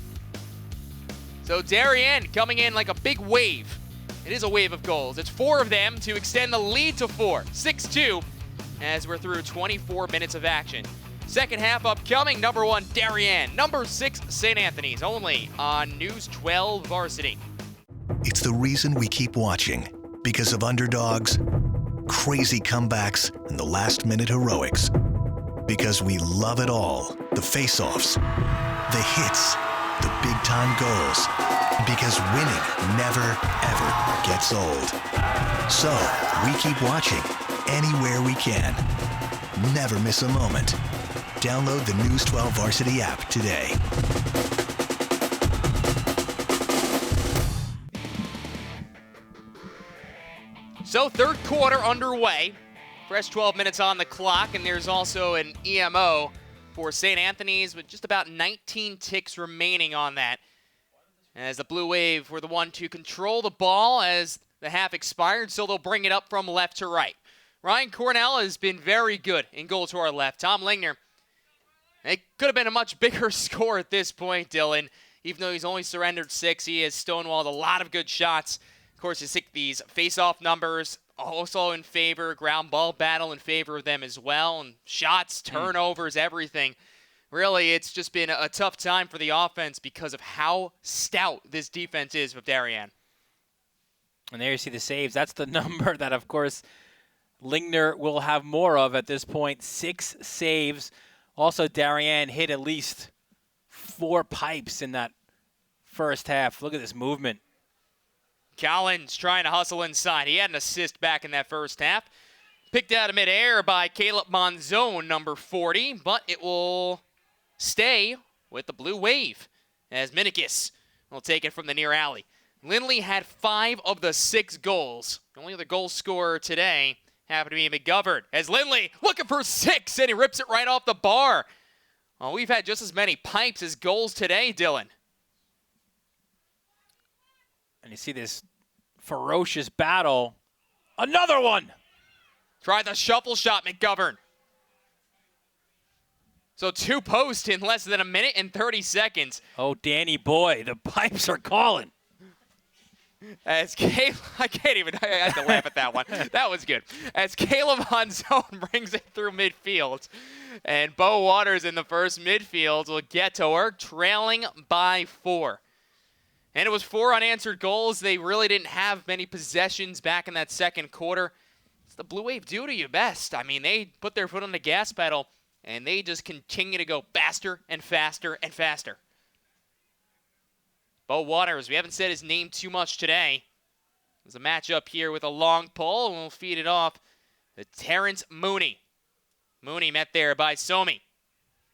Speaker 1: So Darien coming in like a big wave. It is a wave of goals. It's 4 of them to extend the lead to 4. 6-2 as we're through 24 minutes of action. Second half upcoming. Number 1, Darien. Number 6, St. Anthony's. Only on News 12 Varsity.
Speaker 3: It's the reason we keep watching. Because of underdogs, crazy comebacks, and the last-minute heroics. Because we love it all. The face-offs, the hits, the big-time goals. Because winning never, ever gets old. So, we keep watching anywhere we can. Never miss a moment. Download the News 12 Varsity app today.
Speaker 1: So third quarter underway. Fresh 12 minutes on the clock, and there's also an EMO for St. Anthony's with just about 19 ticks remaining on that. As the Blue Wave were the one to control the ball as the half expired, so they'll bring it up from left to right. Ryan Cornell has been very good in goal to our left. Tom Lingner, it could have been a much bigger score at this point, Dylan. Even though he's only surrendered 6, he has stonewalled a lot of good shots. Of course, you see these face-off numbers also in favor, ground ball battle in favor of them as well, and shots, turnovers, everything. Really, it's just been a tough time for the offense because of how stout this defense is with Darien.
Speaker 2: And there you see the saves. That's the number that, of course, Lingner will have more of at this point. 6 saves. Also, Darien hit at least 4 pipes in that first half. Look at this movement.
Speaker 1: Collins trying to hustle inside. He had an assist back in that first half. Picked out of midair by Caleb Monzone, number 40, but it will stay with the Blue Wave as Minikis will take it from the near alley. Lindley had 5 of the 6 goals. The only other goal scorer today happened to be McGovern as Lindley looking for 6, and he rips it right off the bar. Well, we've had just as many pipes as goals today, Dylan.
Speaker 2: And you see this ferocious battle. Another one!
Speaker 1: Try the shuffle shot, McGovern. So 2 posts in less than a minute and 30 seconds.
Speaker 2: Oh, Danny boy, the pipes are calling.
Speaker 1: As Caleb, I had to laugh at that one. That was good. As Caleb Monzone brings it through midfield. And Bo Waters in the first midfield will get to work, trailing by 4. And it was 4 unanswered goals. They really didn't have many possessions back in that second quarter. the Blue Wave do to you best. I mean, they put their foot on the gas pedal, and they just continue to go faster and faster and faster. Bo Waters, we haven't said his name too much today. There's a matchup here with a long pole, and we'll feed it off to Terrence Mooney. Mooney met there by Somi.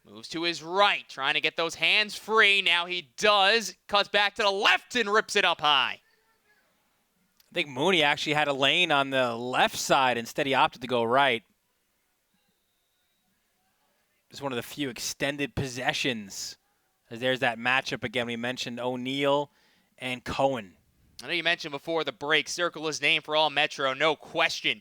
Speaker 1: Moves to his right, trying to get those hands free. Now he does. Cuts back to the left and rips it up high.
Speaker 2: I think Mooney actually had a lane on the left side. Instead, he opted to go right. Just one of the few extended possessions. As there's that matchup again. We mentioned O'Neal and Cohen.
Speaker 1: I know you mentioned before the break, circle his name for all Metro, no question.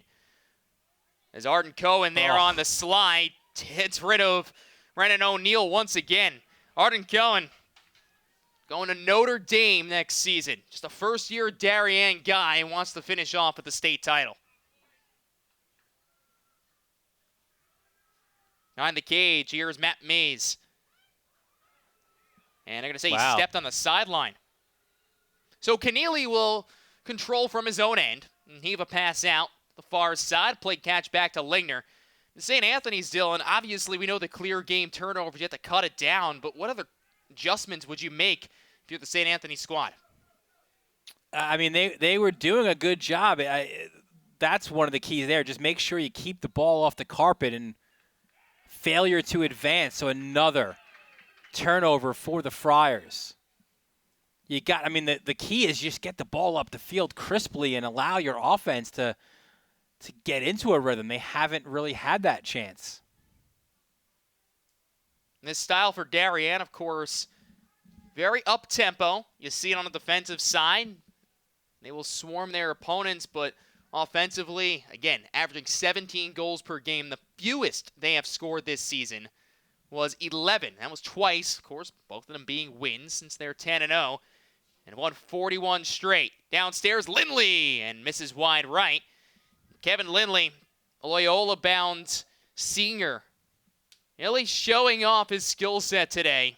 Speaker 1: As Arden Cohen there on the slide hits rid of Brennan O'Neal once again. Arden Cohen going to Notre Dame next season. Just a first-year Darien guy and wants to finish off with the state title. Behind the cage, here's Matt Mays. And they're going to say he stepped on the sideline. So Keneally will control from his own end and heave a pass out the far side. Play catch back to Lingner. St. Anthony's, Dylan, obviously we know the clear game turnovers. You have to cut it down. But what other adjustments would you make if you're the St. Anthony squad?
Speaker 2: I mean, they were doing a good job. That's one of the keys there. Just make sure you keep the ball off the carpet and failure to advance. So another turnover for the Friars. The key is just get the ball up the field crisply and allow your offense to get into a rhythm. They haven't really had that chance.
Speaker 1: This style for Darien, of course, very up-tempo. You see it on the defensive side. They will swarm their opponents, but offensively, again, averaging 17 goals per game. The fewest they have scored this season was 11. That was twice, of course, both of them being wins since they're 10-0. And won 41 straight. Downstairs, Lindley, and misses wide right. Kevin Lindley, Loyola-bound senior, really showing off his skill set today.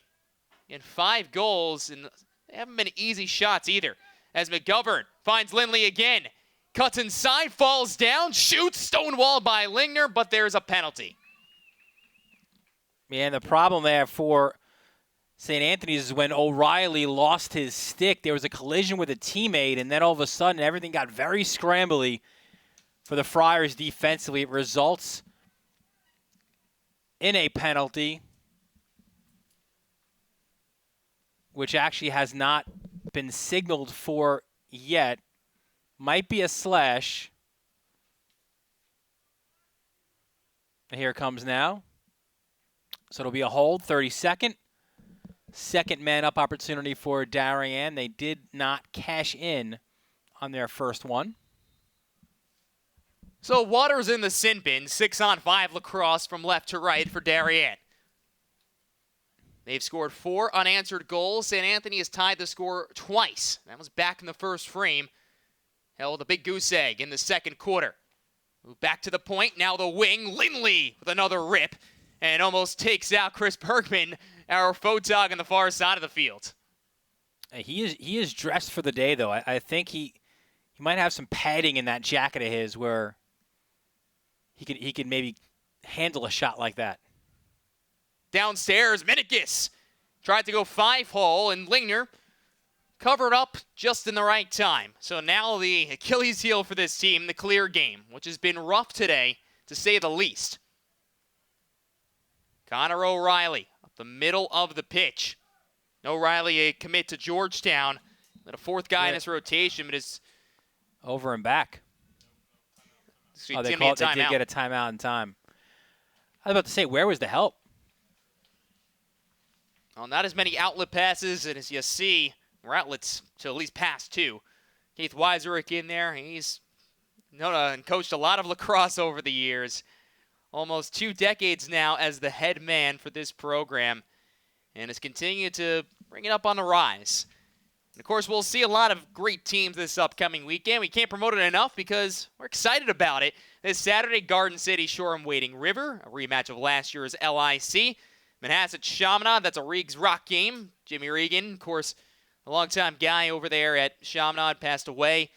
Speaker 1: In 5 goals, and they haven't been easy shots either. As McGovern finds Lindley again. Cuts inside, falls down, shoots, stonewalled by Lingner, but there's a penalty.
Speaker 2: Man, the problem there for St. Anthony's is when O'Reilly lost his stick, there was a collision with a teammate, and then all of a sudden everything got very scrambly for the Friars defensively. It results in a penalty, which actually has not been signaled for yet. Might be a slash. And here it comes now. So it'll be a hold, 32nd. Second man-up opportunity for Darien. They did not cash in on their first one.
Speaker 1: So Waters in the sin bin, 6-on-5 lacrosse from left to right for Darien. They've scored 4 unanswered goals. St. Anthony has tied the score twice. That was back in the first frame. Held a big goose egg in the second quarter. Move back to the point. Now the wing. Lindley with another rip. And almost takes out Chris Bergman, our photog on the far side of the field.
Speaker 2: He is dressed for the day, though. I think he might have some padding in that jacket of his where he could maybe handle a shot like that.
Speaker 1: Downstairs, Minikis tried to go 5-hole, and Lingner covered up just in the right time. So now the Achilles heel for this team, the clear game, which has been rough today, to say the least. Connor O'Reilly up the middle of the pitch. O'Reilly a commit to Georgetown. Then a fourth guy in this rotation, but is
Speaker 2: over and back.
Speaker 1: They
Speaker 2: did get a timeout in time. I was about to say, where was the help?
Speaker 1: Well, not as many outlet passes, and as you see, or outlets to at least pass 2. Keith Weiserick in there. He's and coached a lot of lacrosse over the years. Almost 2 decades now as the head man for this program, and has continued to bring it up on the rise. And of course, we'll see a lot of great teams this upcoming weekend. We can't promote it enough because we're excited about it. This Saturday, Garden City, Shoreham, Wading River, a rematch of last year's LIC. Manhasset, Chaminade, that's a Riggs Rock game. Jimmy Regan, of course, a longtime guy over there at Chaminade, passed away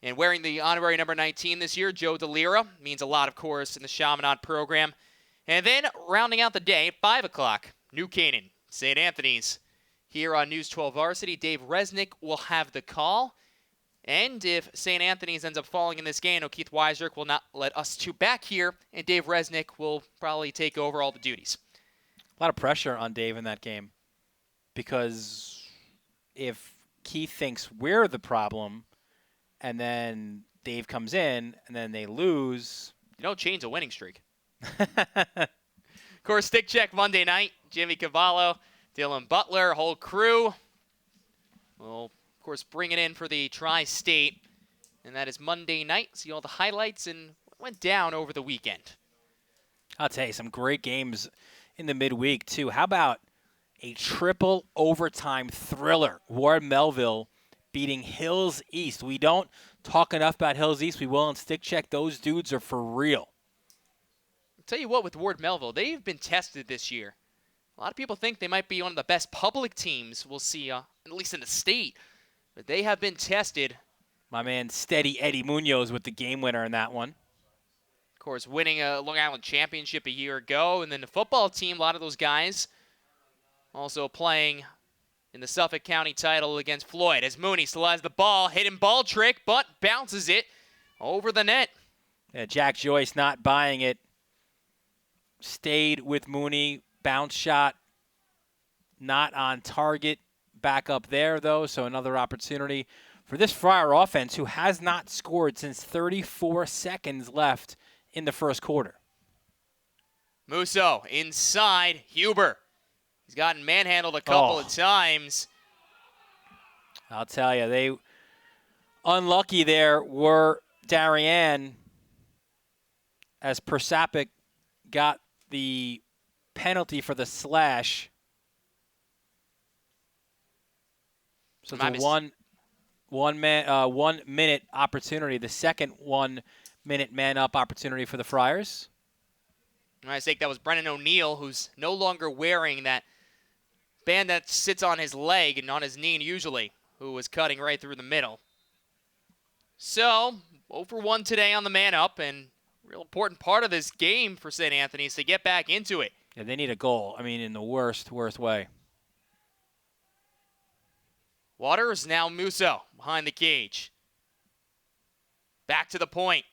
Speaker 1: And wearing the honorary number 19 this year, Joe DeLira, means a lot, of course, in the Chaminade program. And then rounding out the day at 5 o'clock, New Canaan, St. Anthony's. Here on News 12 Varsity, Dave Resnick will have the call. And if St. Anthony's ends up falling in this game, Keith Weiserick will not let us two back here, and Dave Resnick will probably take over all the duties.
Speaker 2: A lot of pressure on Dave in that game, because if Keith thinks we're the problem, and then Dave comes in, and then they lose.
Speaker 1: You don't change a winning streak. Of course, Stick Check Monday night. Jimmy Cavallo, Dylan Butler, whole crew. We'll, of course, bring it in for the Tri-State. And that is Monday night. See all the highlights and what went down over the weekend.
Speaker 2: I'll tell you, some great games in the midweek, too. How about a triple overtime thriller? Ward Melville beating Hills East. We don't talk enough about Hills East. We will in Stick Check. Those dudes are for real.
Speaker 1: I'll tell you what, with Ward Melville, they've been tested this year. A lot of people think they might be one of the best public teams we'll see, at least in the state. But they have been tested.
Speaker 2: My man, Steady Eddie Munoz with the game winner in that one.
Speaker 1: Of course, winning a Long Island championship a year ago. And then the football team, a lot of those guys also playing in the Suffolk County title against Floyd. As Mooney still has the ball, hidden ball trick, but bounces it over the net.
Speaker 2: Yeah, Jack Joyce not buying it. Stayed with Mooney. Bounce shot not on target. Back up there, though, so another opportunity for this Friar offense, who has not scored since 34 seconds left in the first quarter.
Speaker 1: Musso inside. Huber. He's gotten manhandled a couple of times.
Speaker 2: I'll tell you, they unlucky there were Darien, as Persapic got the penalty for the slash. So it's a 1 minute opportunity, the second 1 minute man up opportunity for the Friars.
Speaker 1: I think that was Brennan O'Neill, who's no longer wearing that band that sits on his leg and on his knee usually, who was cutting right through the middle. So, 0 for 1 today on the man up, and real important part of this game for St. Anthony's to get back into it.
Speaker 2: Yeah, they need a goal. I mean, in the worst way.
Speaker 1: Waters, now Musso behind the cage. Back to the point.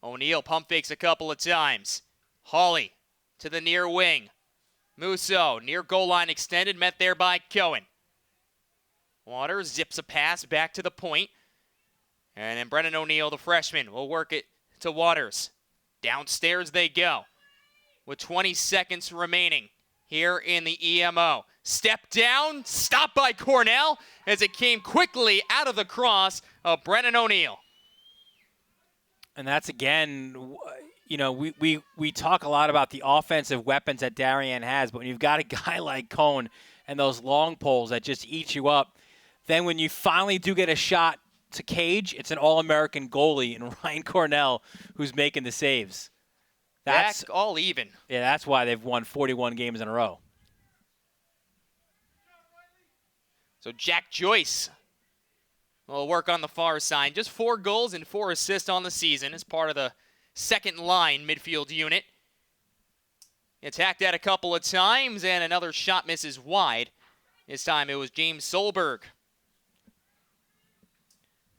Speaker 1: O'Neill pump fakes a couple of times. Hawley to the near wing. Musso, near goal line extended, met there by Cohen. Waters zips a pass back to the point. And then Brennan O'Neill, the freshman, will work it to Waters. Downstairs they go with 20 seconds remaining here in the EMO. Step down, stopped by Cornell as it came quickly out of the cross of Brennan O'Neill.
Speaker 2: And that's, again, you know, we talk a lot about the offensive weapons that Darien has, but when you've got a guy like Cone and those long poles that just eat you up, then when you finally do get a shot to cage, it's an All-American goalie in Ryan Cornell who's making the saves. That's
Speaker 1: back all even.
Speaker 2: Yeah, that's why they've won 41 games in a row.
Speaker 1: So Jack Joyce will work on the far side. Just 4 goals and 4 assists on the season as part of the second line midfield unit. Attacked that a couple of times, and another shot misses wide. This time it was James Solberg.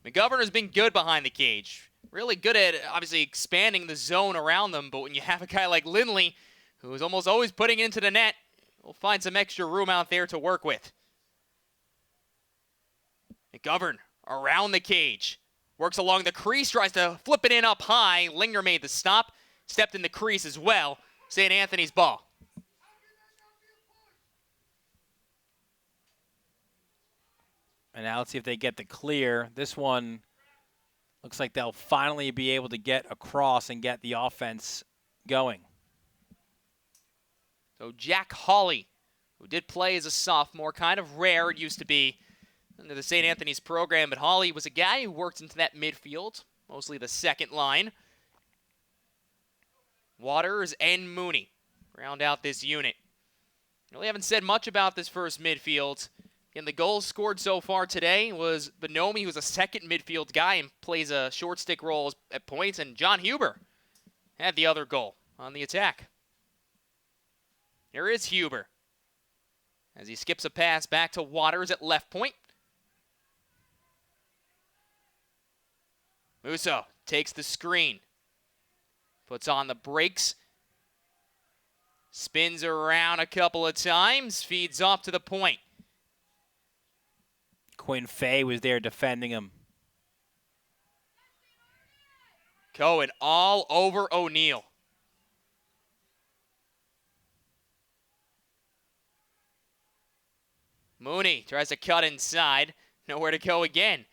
Speaker 1: McGovern has been good behind the cage. Really good at, obviously, expanding the zone around them, but when you have a guy like Lindley, who is almost always putting it into the net, we'll find some extra room out there to work with. McGovern around the cage. Works along the crease, tries to flip it in up high. Linger made the stop. Stepped in the crease as well. St. Anthony's ball.
Speaker 2: And now let's see if they get the clear. This one looks like they'll finally be able to get across and get the offense going.
Speaker 1: So Jack Hawley, who did play as a sophomore, kind of rare it used to be under the St. Anthony's program, but Hawley was a guy who worked into that midfield, mostly the second line. Waters and Mooney round out this unit. Really haven't said much about this first midfield. And the goals scored so far today was Bonomi, who's a second midfield guy and plays a short stick role at points, and John Huber had the other goal on the attack. Here is Huber as he skips a pass back to Waters at left point. Musso takes the screen, puts on the brakes, spins around a couple of times, feeds off to the point.
Speaker 2: Quinn Fay was there defending him.
Speaker 1: Cohen all over O'Neal. Mooney tries to cut inside. Nowhere to go again.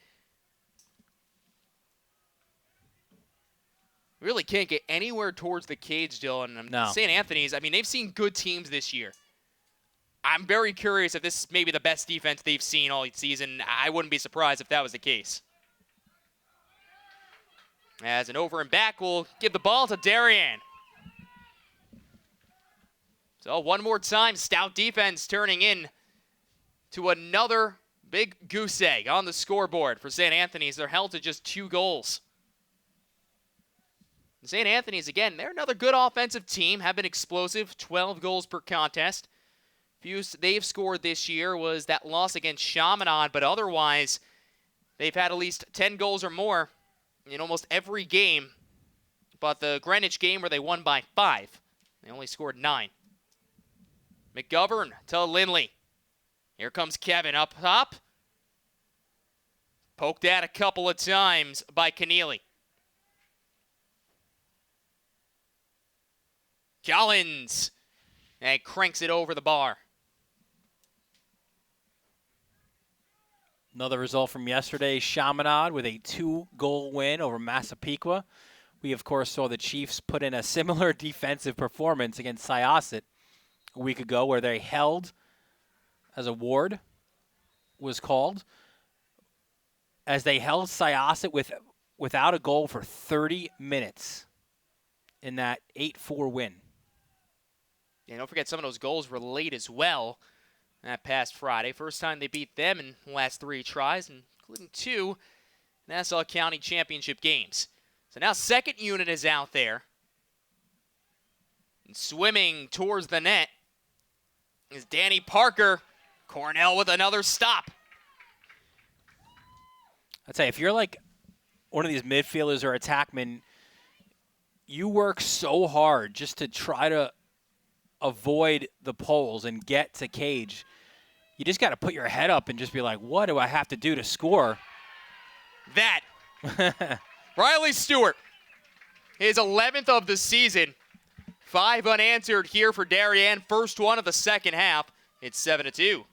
Speaker 1: Really can't get anywhere towards the cage, Dylan.
Speaker 2: No.
Speaker 1: St. Anthony's, I mean, they've seen good teams this year. I'm very curious if this is maybe the best defense they've seen all season. I wouldn't be surprised if that was the case. As an over and back will give the ball to Darien. So one more time, stout defense turning in to another big goose egg on the scoreboard for St. Anthony's. They're held to just 2 goals. St. Anthony's, again, they're another good offensive team, have been explosive, 12 goals per contest. Fewest they've scored this year was that loss against Chaminade, but otherwise, they've had at least 10 goals or more in almost every game. But the Greenwich game where they won by 5, they only scored 9. McGovern to Lindley. Here comes Kevin up top. Poked at a couple of times by Keneally. Collins, and cranks it over the bar.
Speaker 2: Another result from yesterday, Chaminade with a 2-goal win over Massapequa. We, of course, saw the Chiefs put in a similar defensive performance against Syosset a week ago where they held, as a ward was called, as they held Syosset without a goal for 30 minutes in that 8-4 win.
Speaker 1: And don't forget, some of those goals were late as well that past Friday. First time they beat them in the last 3 tries, including 2 Nassau County Championship games. So now second unit is out there. And swimming towards the net is Danny Parker. Cornell with another stop.
Speaker 2: I'd say if you're like one of these midfielders or attackmen, you work so hard just to try to avoid the poles and get to cage. You just got to put your head up and just be like, what do I have to do to score?
Speaker 1: That. Riley Stewart, his 11th of the season. 5 unanswered here for Darien. First one of the second half. It's 7-2.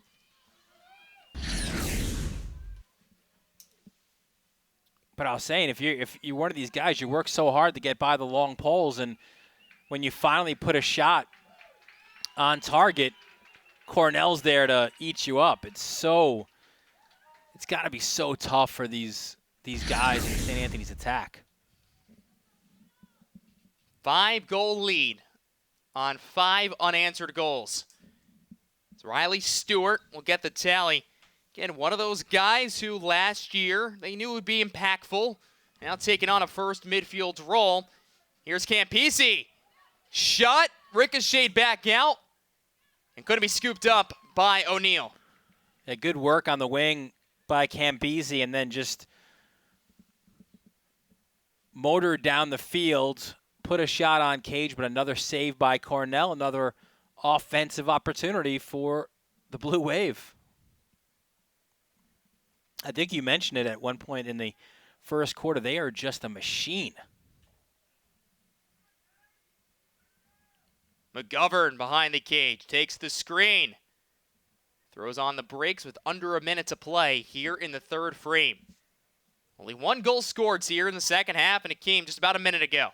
Speaker 2: But I was saying, if you're one of these guys, you work so hard to get by the long poles, and when you finally put a shot on target, Cornell's there to eat you up. It's got to be so tough for these guys in St. Anthony's attack.
Speaker 1: 5-goal lead on 5 unanswered goals. So Riley Stewart will get the tally. Again, one of those guys who last year they knew would be impactful. Now taking on a first midfield role. Here's Campisi. Shot, ricocheted back out, and couldn't be scooped up by O'Neal.
Speaker 2: Yeah, good work on the wing by Campisi, and then just motored down the field, put a shot on cage, but another save by Cornell, another offensive opportunity for the Blue Wave. I think you mentioned it at one point in the first quarter. They are just a machine.
Speaker 1: McGovern behind the cage, takes the screen. Throws on the brakes with under a minute to play here in the third frame. Only 1 goal scored here in the second half, and it came just about a minute ago.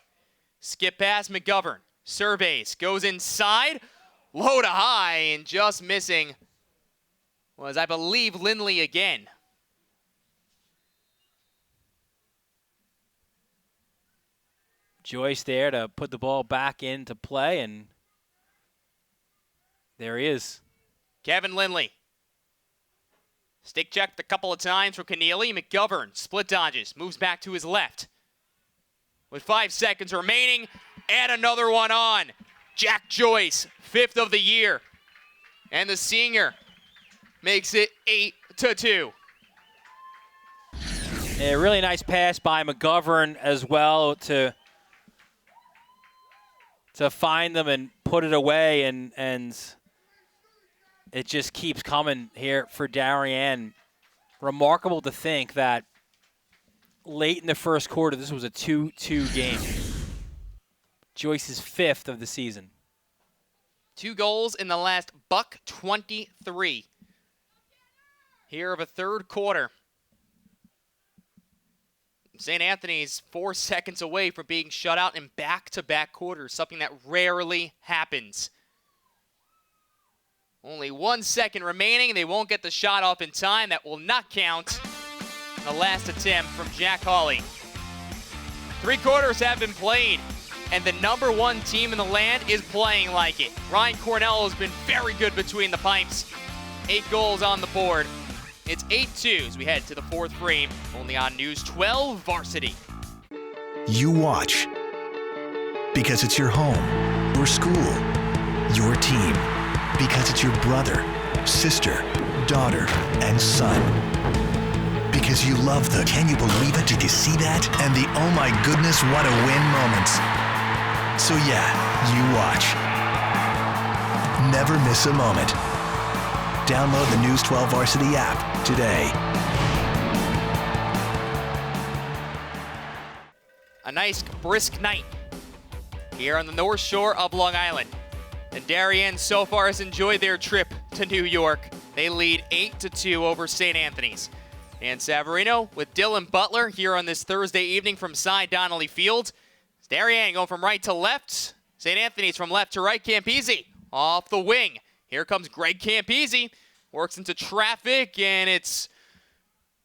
Speaker 1: Skip past McGovern, surveys, goes inside, low to high, and just missing was, I believe, Lindley again.
Speaker 2: Joyce there to put the ball back into play, and there he is.
Speaker 1: Kevin Lindley. Stick checked a couple of times for Keneally. McGovern split dodges, moves back to his left. With 5 seconds remaining, and another one on. Jack Joyce, 5th of the year. And the senior makes it 8-2.
Speaker 2: A really nice pass by McGovern as well to find them and put it away, and it just keeps coming here for Darien. Remarkable to think that late in the first quarter, this was a 2-2 game. Joyce's 5th of the season.
Speaker 1: 2 goals in the last $1:23 here of a third quarter. St. Anthony's 4 seconds away from being shut out in back-to-back quarters, something that rarely happens. Only 1 second remaining. They won't get the shot off in time. That will not count. The last attempt from Jack Hawley. 3 quarters have been played, and the number 1 team in the land is playing like it. Ryan Cornell has been very good between the pipes. 8 goals on the board. It's 8-2 as we head to the 4th frame, only on News 12 Varsity.
Speaker 3: You watch because it's your home, your school, your team. Because it's your brother, sister, daughter, and son. Because you love the "can you believe it, did you see that?" and the "oh my goodness, what a win" moments. So yeah, you watch. Never miss a moment. Download the News 12 Varsity app today.
Speaker 1: A nice brisk night here on the North Shore of Long Island. And Darien so far has enjoyed their trip to New York. They lead 8-2 over St. Anthony's. Dan Savarino with Dylan Butler here on this Thursday evening from Cy Donnelly Field. Darien going from right to left. St. Anthony's from left to right. Campese off the wing. Here comes Greg Campese. Works into traffic, and it's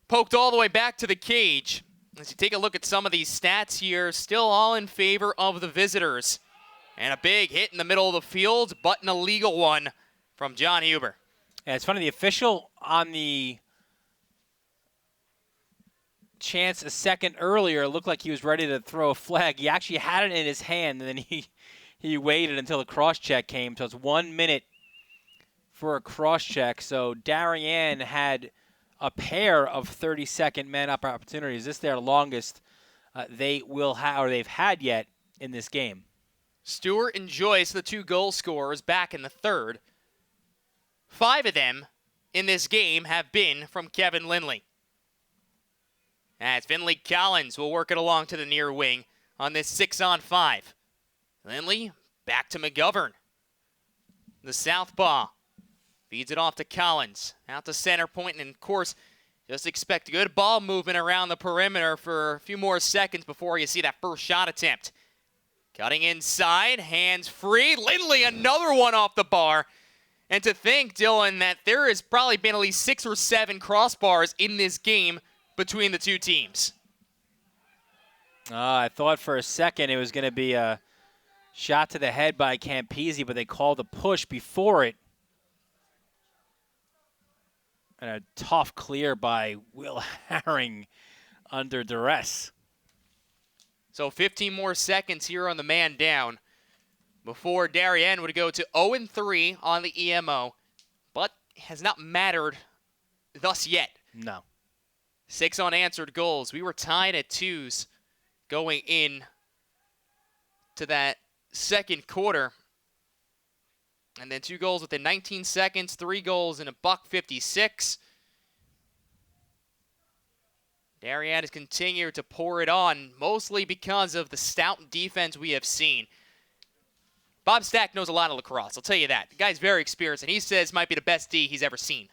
Speaker 1: poked all the way back to the cage. As you take a look at some of these stats here, still all in favor of the visitors. And a big hit in the middle of the field, but an illegal one from John Huber.
Speaker 2: Yeah, it's funny, the official on the chance a second earlier looked like he was ready to throw a flag. He actually had it in his hand, and then he waited until the cross-check came. So it's 1 minute for a cross-check. So Darien had a pair of 30-second man-up opportunities. This is their longest they will have, or they've had yet in this game.
Speaker 1: Stewart and Joyce, the 2 goal scorers, back in the third. 5 of them in this game have been from Kevin Lindley. As Finley Collins will work it along to the near wing on this 6-on-5. Lindley back to McGovern. The southpaw feeds it off to Collins. Out to center point, and of course, just expect good ball movement around the perimeter for a few more seconds before you see that first shot attempt. Cutting inside, hands free. Lindley, another one off the bar. And to think, Dylan, that there has probably been at least 6 or 7 crossbars in this game between the 2 teams.
Speaker 2: I thought for a second it was going to be a shot to the head by Campese, but they called a push before it. And a tough clear by Will Herring under duress.
Speaker 1: So 15 more seconds here on the man down before Darien would go to 0-3 on the EMO, but has not mattered thus yet.
Speaker 2: No.
Speaker 1: 6 unanswered goals. We were tied at 2s going in to that second quarter. And then 2 goals within 19 seconds, 3 goals in $1:56. Darien has continued to pour it on, mostly because of the stout defense we have seen. Bob Stack knows a lot of lacrosse, I'll tell you that. The guy's very experienced, and he says might be the best D he's ever seen.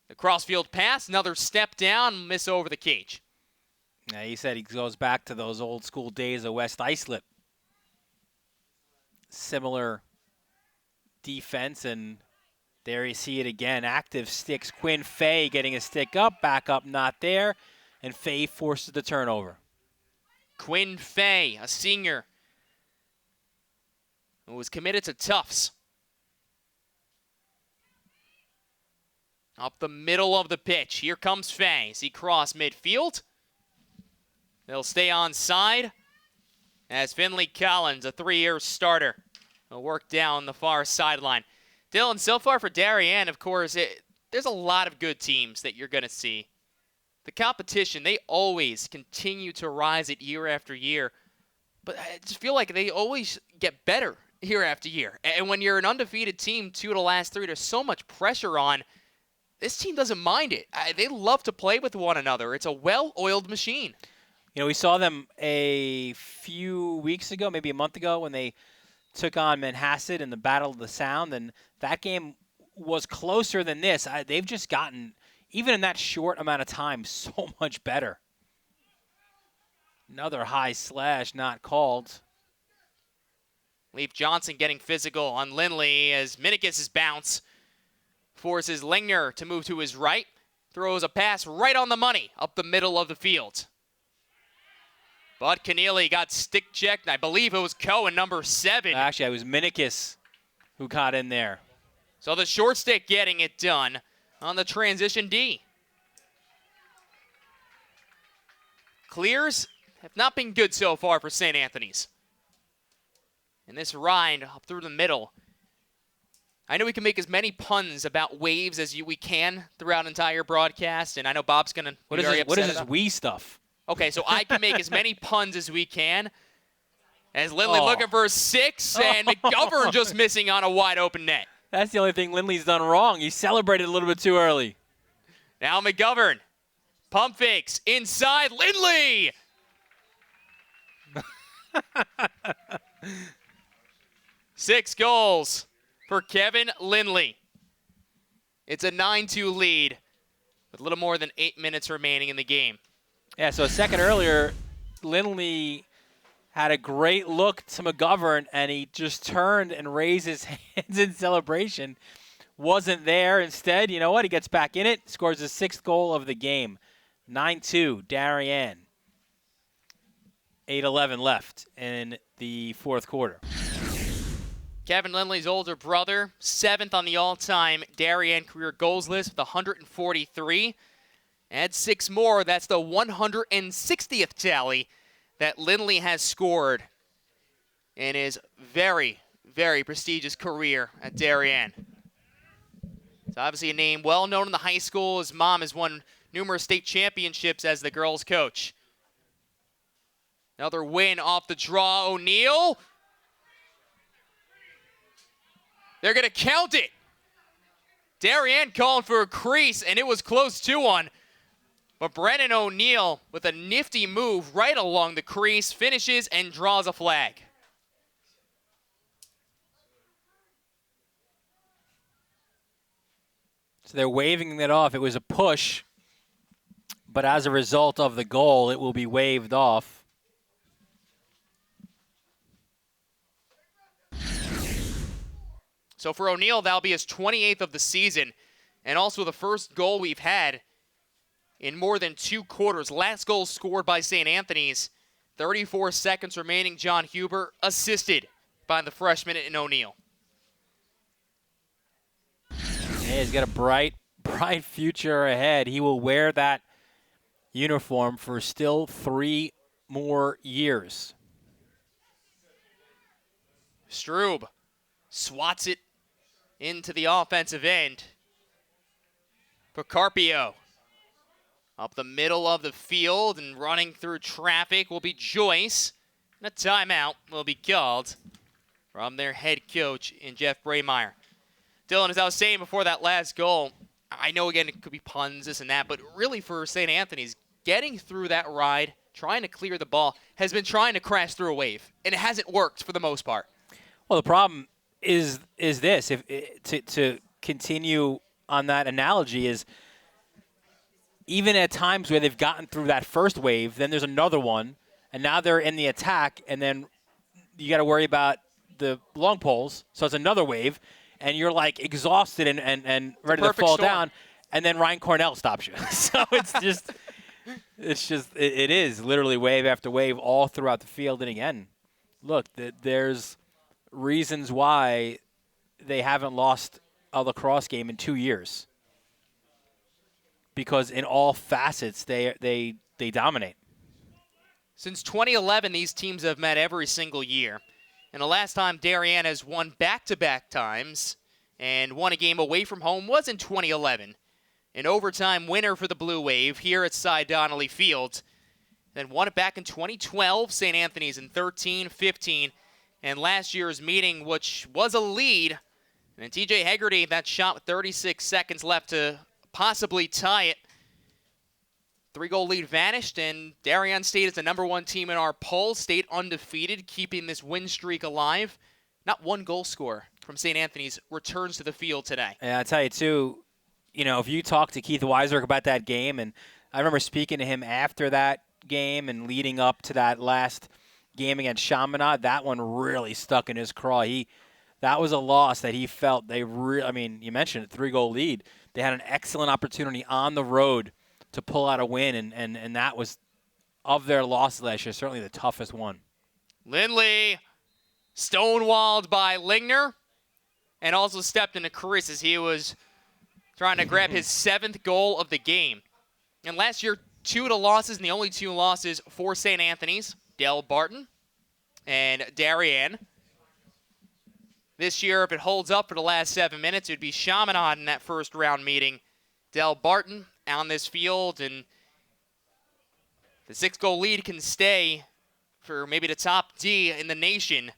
Speaker 1: The crossfield pass, another step down, miss over the cage.
Speaker 2: Yeah, he said he goes back to those old school days of West Islip. Similar defense, and there you see it again. Active sticks. Quinn Fay getting a stick up, back up, not there, and Fay forces the turnover.
Speaker 1: Quinn Fay, a senior who was committed to Tufts. Up the middle of the pitch. Here comes Fang. He cross midfield. They'll stay on side as Finley Collins, a 3-year starter, will work down the far sideline. Dylan, so far for Darien, of course, there's a lot of good teams that you're going to see. The competition, they always continue to rise it year after year. But I just feel like they always get better year after year. And when you're an undefeated team, 2 of the last 3, there's so much pressure on. This team doesn't mind it. They love to play with one another. It's a well-oiled machine.
Speaker 2: You know, we saw them a few weeks ago, maybe a month ago, when they took on Manhasset in the Battle of the Sound, and that game was closer than this. They've just gotten, even in that short amount of time, so much better. Another high slash not called.
Speaker 1: Leif Johnson getting physical on Lindley as Minikis' bounce forces Lingner to move to his right. Throws a pass right on the money up the middle of the field. But Keneally got stick checked. I believe it was Cohen, number 7.
Speaker 2: Actually, it was Minikis who caught in there.
Speaker 1: So the short stick getting it done on the transition D. Clears have not been good so far for St. Anthony's. And this ride up through the middle. I know we can make as many puns about waves as we can throughout an entire broadcast, and I know Bob's going to be very upset.
Speaker 2: What is this wee stuff?
Speaker 1: Okay, so I can make as many puns as we can. As Lindley looking for a 6, and McGovern just missing on a wide open net.
Speaker 2: That's the only thing Lindley's done wrong. He celebrated a little bit too early.
Speaker 1: Now McGovern. Pump fakes inside Lindley. 6 goals for Kevin Lindley. It's a 9-2 lead with a little more than 8 minutes remaining in the game.
Speaker 2: Yeah, so a second earlier, Lindley had a great look to McGovern, and he just turned and raised his hands in celebration. Wasn't there. Instead, you know what? He gets back in it, scores his 6th goal of the game. 9-2, Darien. 8:11 left in the 4th quarter.
Speaker 1: Kevin Lindley's older brother, 7th on the all-time Darien career goals list with 143. Add 6 more, that's the 160th tally that Lindley has scored in his very, very prestigious career at Darien. It's obviously a name well known in the high school. His mom has won numerous state championships as the girls' coach. Another win off the draw, O'Neal. They're going to count it. Darien calling for a crease, and it was close to one. But Brennan O'Neal, with a nifty move right along the crease, finishes and draws a flag.
Speaker 2: So they're waving it off. It was a push, but as a result of the goal, it will be waved off.
Speaker 1: So for O'Neal, that'll be his 28th of the season, and also the first goal we've had in more than 2 quarters. Last goal scored by St. Anthony's. 34 seconds remaining. John Huber assisted by the freshman in O'Neal.
Speaker 2: Yeah, he's got a bright future ahead. He will wear that uniform for still 3 more years.
Speaker 1: Strube swats it into the offensive end. Picarpio up the middle of the field, and running through traffic will be Joyce. And a timeout will be called from their head coach in Jeff Braymeyer. Dylan, as I was saying before that last goal, I know, again, it could be puns, this and that, but really for St. Anthony's, getting through that ride, trying to clear the ball, has been trying to crash through a wave, and it hasn't worked for the most part.
Speaker 2: Well, the problem is this, to continue on that analogy, is even at times where they've gotten through that first wave, then there's another one, and now they're in the attack, and then you got to worry about the long poles, so it's another wave, and you're like exhausted and ready to fall down, and then Ryan Cornell stops you. So it is literally wave after wave all throughout the field. And again, look, there's reasons why they haven't lost a lacrosse game in 2 years. because in all facets they dominate.
Speaker 1: Since 2011, these teams have met every single year. And the last time Darien has won back-to-back times and won a game away from home was in 2011. An overtime winner for the Blue Wave here at Cy Donnelly Field. Then won it back in 2012, St. Anthony's in 13, 15, and last year's meeting, which was a lead. And TJ Hegarty, that shot with 36 seconds left to possibly tie it. 3-goal lead vanished, and Darien stayed as the #1 team in our poll, stayed undefeated, keeping this win streak alive. Not one goal scorer from St. Anthony's returns to the field today.
Speaker 2: And I'll tell you, too, if you talk to Keith Weiser about that game, and I remember speaking to him after that game and leading up to that last game against Chaminade, that one really stuck in his craw. That was a loss that he felt you mentioned it, 3-goal lead. They had an excellent opportunity on the road to pull out a win, and that was, of their losses last year, certainly the toughest one.
Speaker 1: Lindley stonewalled by Lingner and also stepped into Chris as he was trying to grab his 7th goal of the game. And last year, 2 of the losses, and the only 2 losses for St. Anthony's, Del Barton and Darien. This year, if it holds up for the last 7 minutes, it would be Chaminade in that first round meeting. Del Barton on this field, and the 6-goal lead can stay for maybe the top D in the nation.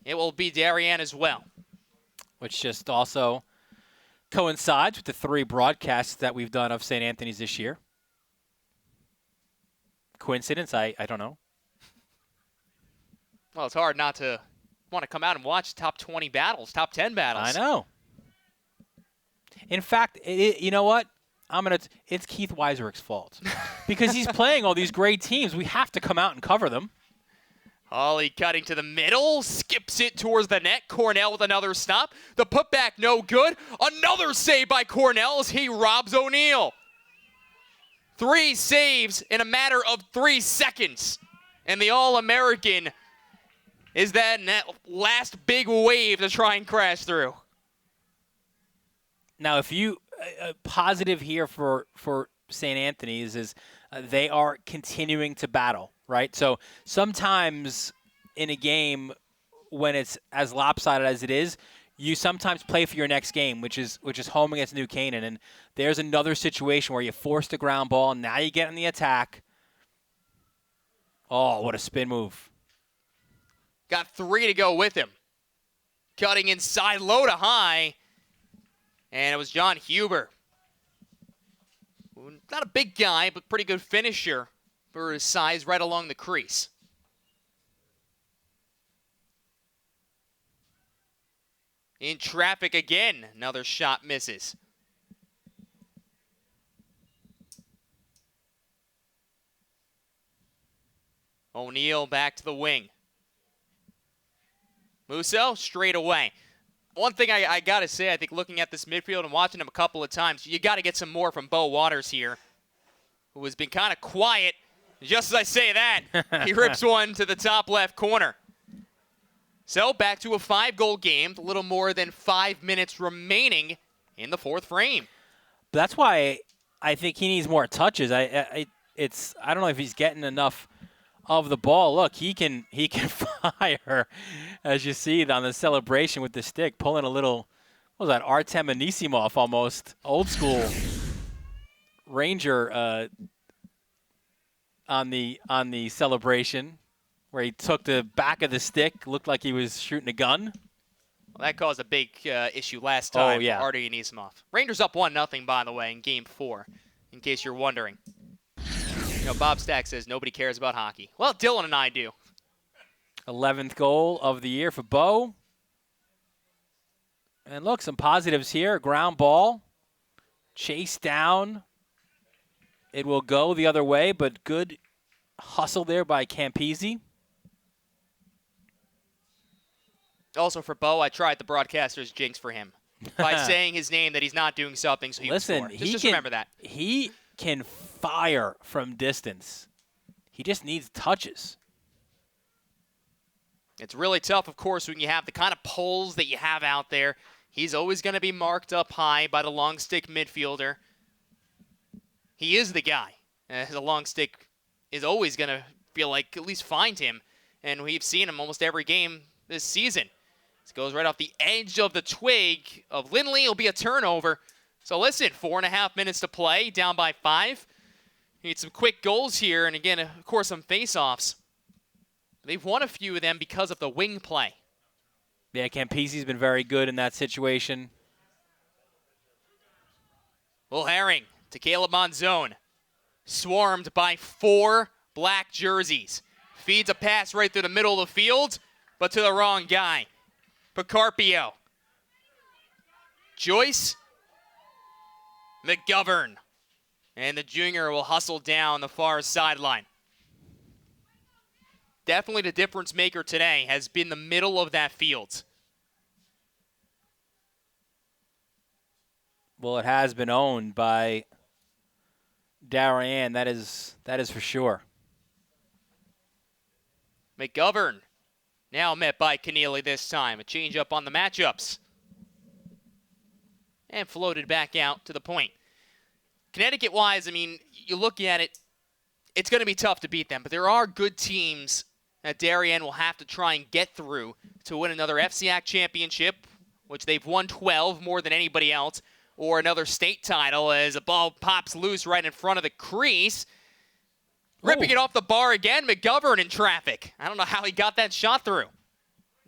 Speaker 1: It will be Darien as well.
Speaker 2: Which just also coincides with the 3 broadcasts that we've done of St. Anthony's this year. Coincidence? I don't know.
Speaker 1: Well, it's hard not to want to come out and watch top 20 battles, top 10 battles.
Speaker 2: I know. In fact, you know what? It's Keith Weiserich's fault. Because he's playing all these great teams. We have to come out and cover them.
Speaker 1: Hawley cutting to the middle, skips it towards the net. Cornell with another stop. The putback no good. Another save by Cornell as he robs O'Neill. 3 saves in a matter of 3 seconds. And the All-American is that last big wave to try and crash through.
Speaker 2: Now, if you positive here for St. Anthony's is they are continuing to battle, right? So sometimes in a game when it's as lopsided as it is, you sometimes play for your next game, which is home against New Canaan. And there's another situation where you force the ground ball, and now you get in the attack. Oh, what a spin move.
Speaker 1: Got 3 to go with him. Cutting inside, low to high. And it was John Huber. Not a big guy, but pretty good finisher for his size right along the crease. In traffic again. Another shot misses. O'Neill back to the wing. Musso straight away. One thing I got to say, I think looking at this midfield and watching him a couple of times, you got to get some more from Bo Waters here, who has been kind of quiet. Just as I say that, he rips one to the top left corner. So back to a 5-goal game, a little more than 5 minutes remaining in the 4th frame.
Speaker 2: That's why I think he needs more touches. I don't know if he's getting enough of the ball. Look, he can fire, as you see on the celebration with the stick, pulling a little, what was that, Artem Anisimov almost, old school Ranger on the celebration, where he took the back of the stick, looked like he was shooting a gun.
Speaker 1: Well, that caused a big issue last time
Speaker 2: for
Speaker 1: Artem Anisimov. Rangers up 1-0, by the way, in Game 4, in case you're wondering. Bob Stack says nobody cares about hockey. Well, Dylan and I do.
Speaker 2: 11th goal of the year for Bo. And look, some positives here. Ground ball. Chase down. It will go the other way, but good hustle there by Campese.
Speaker 1: Also for Bo, I tried the broadcaster's jinx for him by saying his name that he's not doing something, so he would score. Just remember that.
Speaker 2: He can fire from distance. He just needs touches.
Speaker 1: It's really tough, of course, when you have the kind of pulls that you have out there. He's always going to be marked up high by the long stick midfielder. he is the guy. The long stick is always going to feel like at least find him, and we've seen him almost every game this season. This goes right off the edge of the twig of Lindley. It'll be a turnover. So listen, 4.5 minutes to play, down by 5. Need some quick goals here, and again, of course, some face-offs. They've won a few of them because of the wing play.
Speaker 2: Yeah, Campisi's been very good in that situation.
Speaker 1: Will Herring to Caleb Monzone. Swarmed by 4 black jerseys. Feeds a pass right through the middle of the field, but to the wrong guy. Picarpio. Joyce. McGovern. And the junior will hustle down the far sideline. Definitely the difference maker today has been the middle of that field.
Speaker 2: Well, it has been owned by Darien. That is for sure.
Speaker 1: McGovern now met by Keneally this time. A change up on the matchups. And floated back out to the point. Connecticut-wise, I mean, you look at it, it's going to be tough to beat them. But there are good teams that Darien will have to try and get through to win another FCAC championship, which they've won 12 more than anybody else, or another state title as a ball pops loose right in front of the crease. Ripping it off the bar again, McGovern in traffic. I don't know how he got that shot through.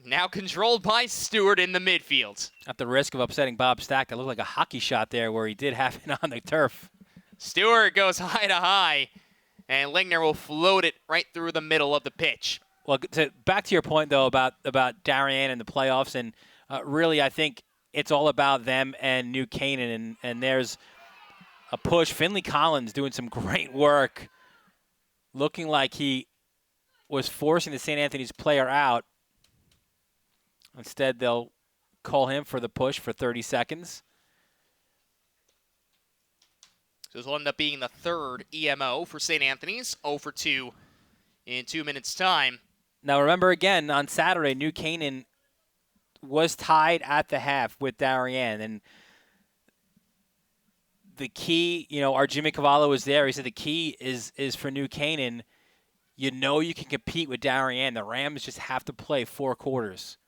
Speaker 1: Now controlled by Stewart in the midfield.
Speaker 2: At the risk of upsetting Bob Stack, that looked like a hockey shot there where he did have it on the turf.
Speaker 1: Stewart goes high to high, and Lingner will float it right through the middle of the pitch.
Speaker 2: Well, back to your point, though, about Darien and the playoffs, and really I think it's all about them and New Canaan, and there's a push. Finley Collins doing some great work, looking like he was forcing the St. Anthony's player out. Instead, they'll call him for the push for 30 seconds.
Speaker 1: So this will end up being the third EMO for St. Anthony's, 0 for 2 in 2 minutes' time.
Speaker 2: Now, remember, again, on Saturday, New Canaan was tied at the half with Darien. And the key, our Jimmy Cavallo was there. He said the key is for New Canaan. You can compete with Darien. The Rams just have to play 4 quarters.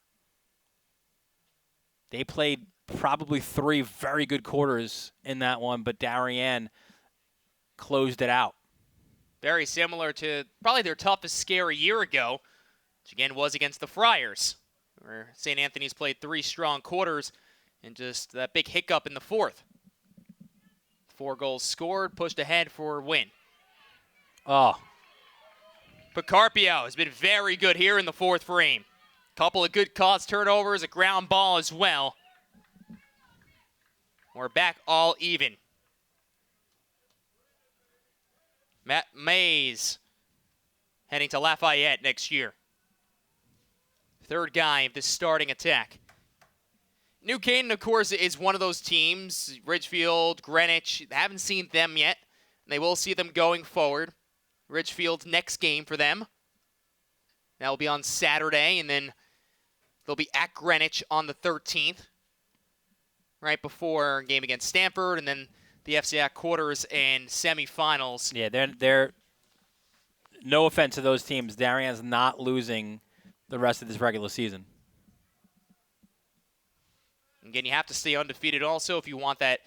Speaker 2: They played probably 3 very good quarters in that one, but Darien closed it out.
Speaker 1: Very similar to probably their toughest scare a year ago, which again was against the Friars, where St. Anthony's played 3 strong quarters and just that big hiccup in the 4th. 4 goals scored, pushed ahead for a win.
Speaker 2: Oh.
Speaker 1: Picarpio has been very good here in the 4th frame. Couple of good calls, turnovers, a ground ball as well. We're back all even. Matt Mays heading to Lafayette next year. 3rd guy of this starting attack. New Canaan, of course, is one of those teams. Ridgefield, Greenwich, haven't seen them yet. And they will see them going forward. Ridgefield's next game for them. That will be on Saturday, and then they'll be at Greenwich on the 13th, right before a game against Stanford, and then the FCAC quarters and semifinals.
Speaker 2: Yeah, they're no offense to those teams. Darien's not losing the rest of this regular season.
Speaker 1: Again, you have to stay undefeated also if you want that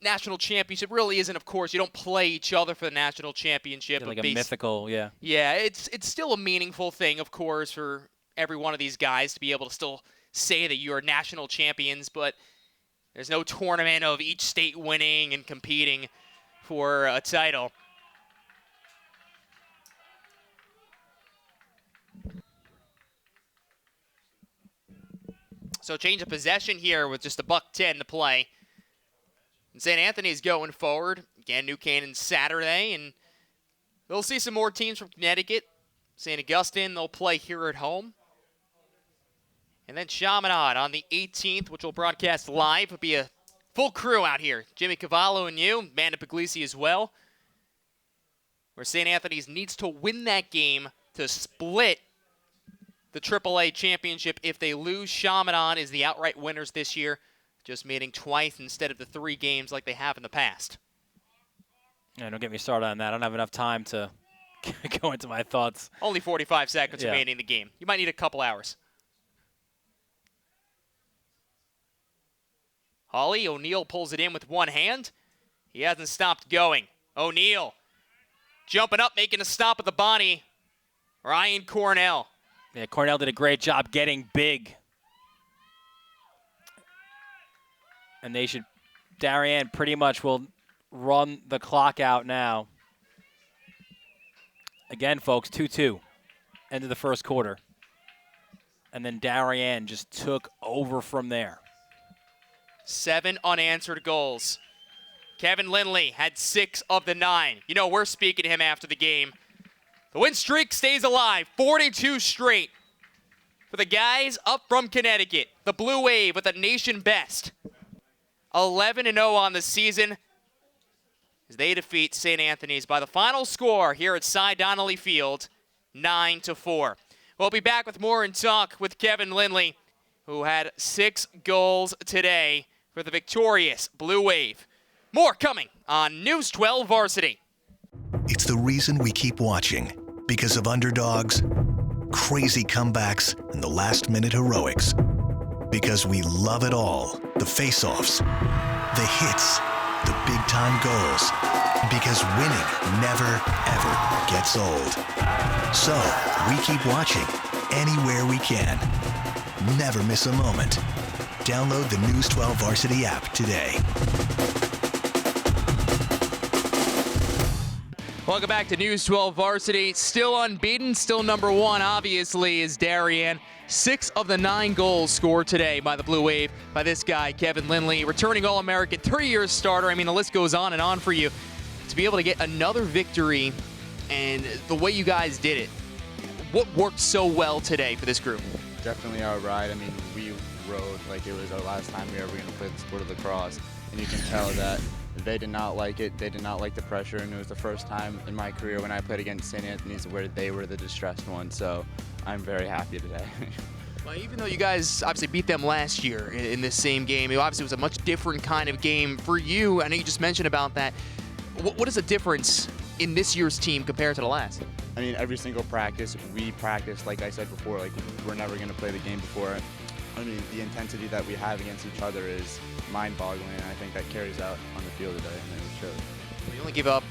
Speaker 1: national championship. Really isn't, of course. You don't play each other for the national championship.
Speaker 2: Yeah, like a mythical, yeah.
Speaker 1: Yeah, it's still a meaningful thing, of course, for every one of these guys to be able to still say that you are national champions, but there's no tournament of each state winning and competing for a title. So change of possession here with just $1:10 to play. And St. Anthony's going forward. Again, New Canaan Saturday, and they'll see some more teams from Connecticut. St. Augustine, they'll play here at home. And then Chaminade on the 18th, which will broadcast live. It'll be a full crew out here. Jimmy Cavallo and you, Amanda Puglisi as well. Where St. Anthony's needs to win that game to split the AAA championship. If they lose, Chaminade is the outright winners this year, just meeting twice instead of the 3 games like they have in the past.
Speaker 2: Yeah, don't get me started on that. I don't have enough time to go into my thoughts.
Speaker 1: Only 45 seconds remaining in the game. You might need a couple hours. Hawley, O'Neal pulls it in with one hand. He hasn't stopped going. O'Neal jumping up, making a stop at the body. Ryan Cornell.
Speaker 2: Yeah, Cornell did a great job getting big. And Darien pretty much will run the clock out now. Again, folks, 2-2, end of the first quarter. And then Darien just took over from there.
Speaker 1: 7 unanswered goals. Kevin Lindley had 6 of the 9. You know, we're speaking to him after the game. The win streak stays alive, 42 straight. For the guys up from Connecticut, the Blue Wave with a nation best. 11-0 on the season as they defeat St. Anthony's by the final score here at Cy Donnelly Field, 9-4. We'll be back with more and talk with Kevin Lindley, who had 6 goals today for the victorious Blue Wave. More coming on News 12 Varsity.
Speaker 3: It's the reason we keep watching, because of underdogs, crazy comebacks, and the last-minute heroics. Because we love it all, the face-offs, the hits, the big-time goals. Because winning never, ever gets old. So, we keep watching anywhere we can. Never miss a moment. Download the News 12 Varsity app today.
Speaker 1: Welcome back to News 12 Varsity. Still unbeaten, still number 1, obviously, is Darien. 6 of the 9 goals scored today by the Blue Wave by this guy, Kevin Lindley, returning All-American, 3-year starter. I mean, the list goes on and on for you. To be able to get another victory and the way you guys did it, what worked so well today for this group?
Speaker 4: Definitely our ride. I mean, we rode like it was our last time we were ever going to play the sport of lacrosse, and you can tell that they did not like it. They did not like the pressure, and it was the first time in my career when I played against St. Anthony's where they were the distressed one, so I'm very happy today.
Speaker 1: Well, even though you guys obviously beat them last year in this same game, it obviously was a much different kind of game for you. I know you just mentioned about that. What is the difference in this year's team compared to the last?
Speaker 4: I mean, every single practice, we practice, like I said before, like we're never going to play the game before. I mean, the intensity that we have against each other is mind-boggling, and I think that carries out on the field today, and it showed.
Speaker 1: We only give up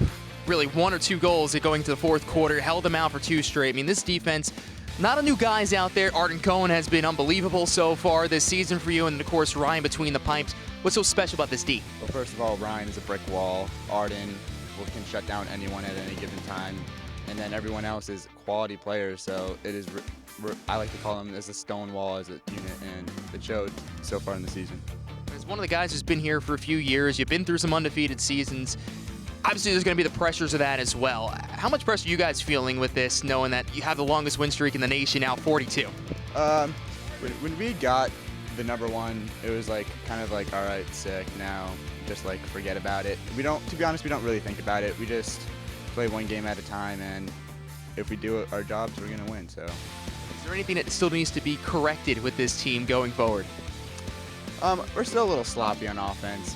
Speaker 1: really 1 or 2 goals going to the fourth quarter, held them out for 2 straight. I mean, this defense, not a new guys out there. Arden Cohen has been unbelievable so far this season for you, and of course, Ryan between the pipes. What's so special about this D?
Speaker 4: Well, first of all, Ryan is a brick wall. Arden can shut down anyone at any given time. And then everyone else is quality players, so it is, I like to call them as a stone wall as a unit, and it showed so far in the season.
Speaker 1: As one of the guys who's been here for a few years, you've been through some undefeated seasons. Obviously, there's going to be the pressures of that as well. How much pressure are you guys feeling with this, knowing that you have the longest win streak in the nation now, 42?
Speaker 4: When we got the number 1, it was like kind of like, all right, sick, now just like forget about it. To be honest, we don't really think about it. We just play one game at a time, and if we do our jobs, we're going to win. So,
Speaker 1: is there anything that still needs to be corrected with this team going forward?
Speaker 4: We're still a little sloppy on offense.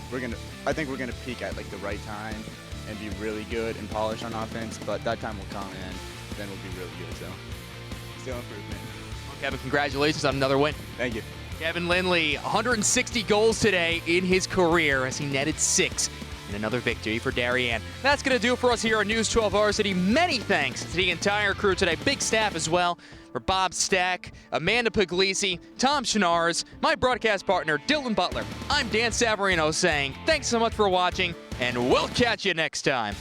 Speaker 4: I think we're gonna peak at like the right time and be really good and polished on offense, but that time will come, and then we'll be really good. So, still improvement.
Speaker 1: Well, Kevin, congratulations on another win.
Speaker 4: Thank you.
Speaker 1: Kevin Lindley, 160 goals today in his career as he netted 6. And another victory for Darien. That's going to do it for us here on News 12 Varsity. Many thanks to the entire crew today. Big staff as well. For Bob Stack, Amanda Puglisi, Tom Schnars, my broadcast partner, Dylan Butler. I'm Dan Savarino saying thanks so much for watching, and we'll catch you next time.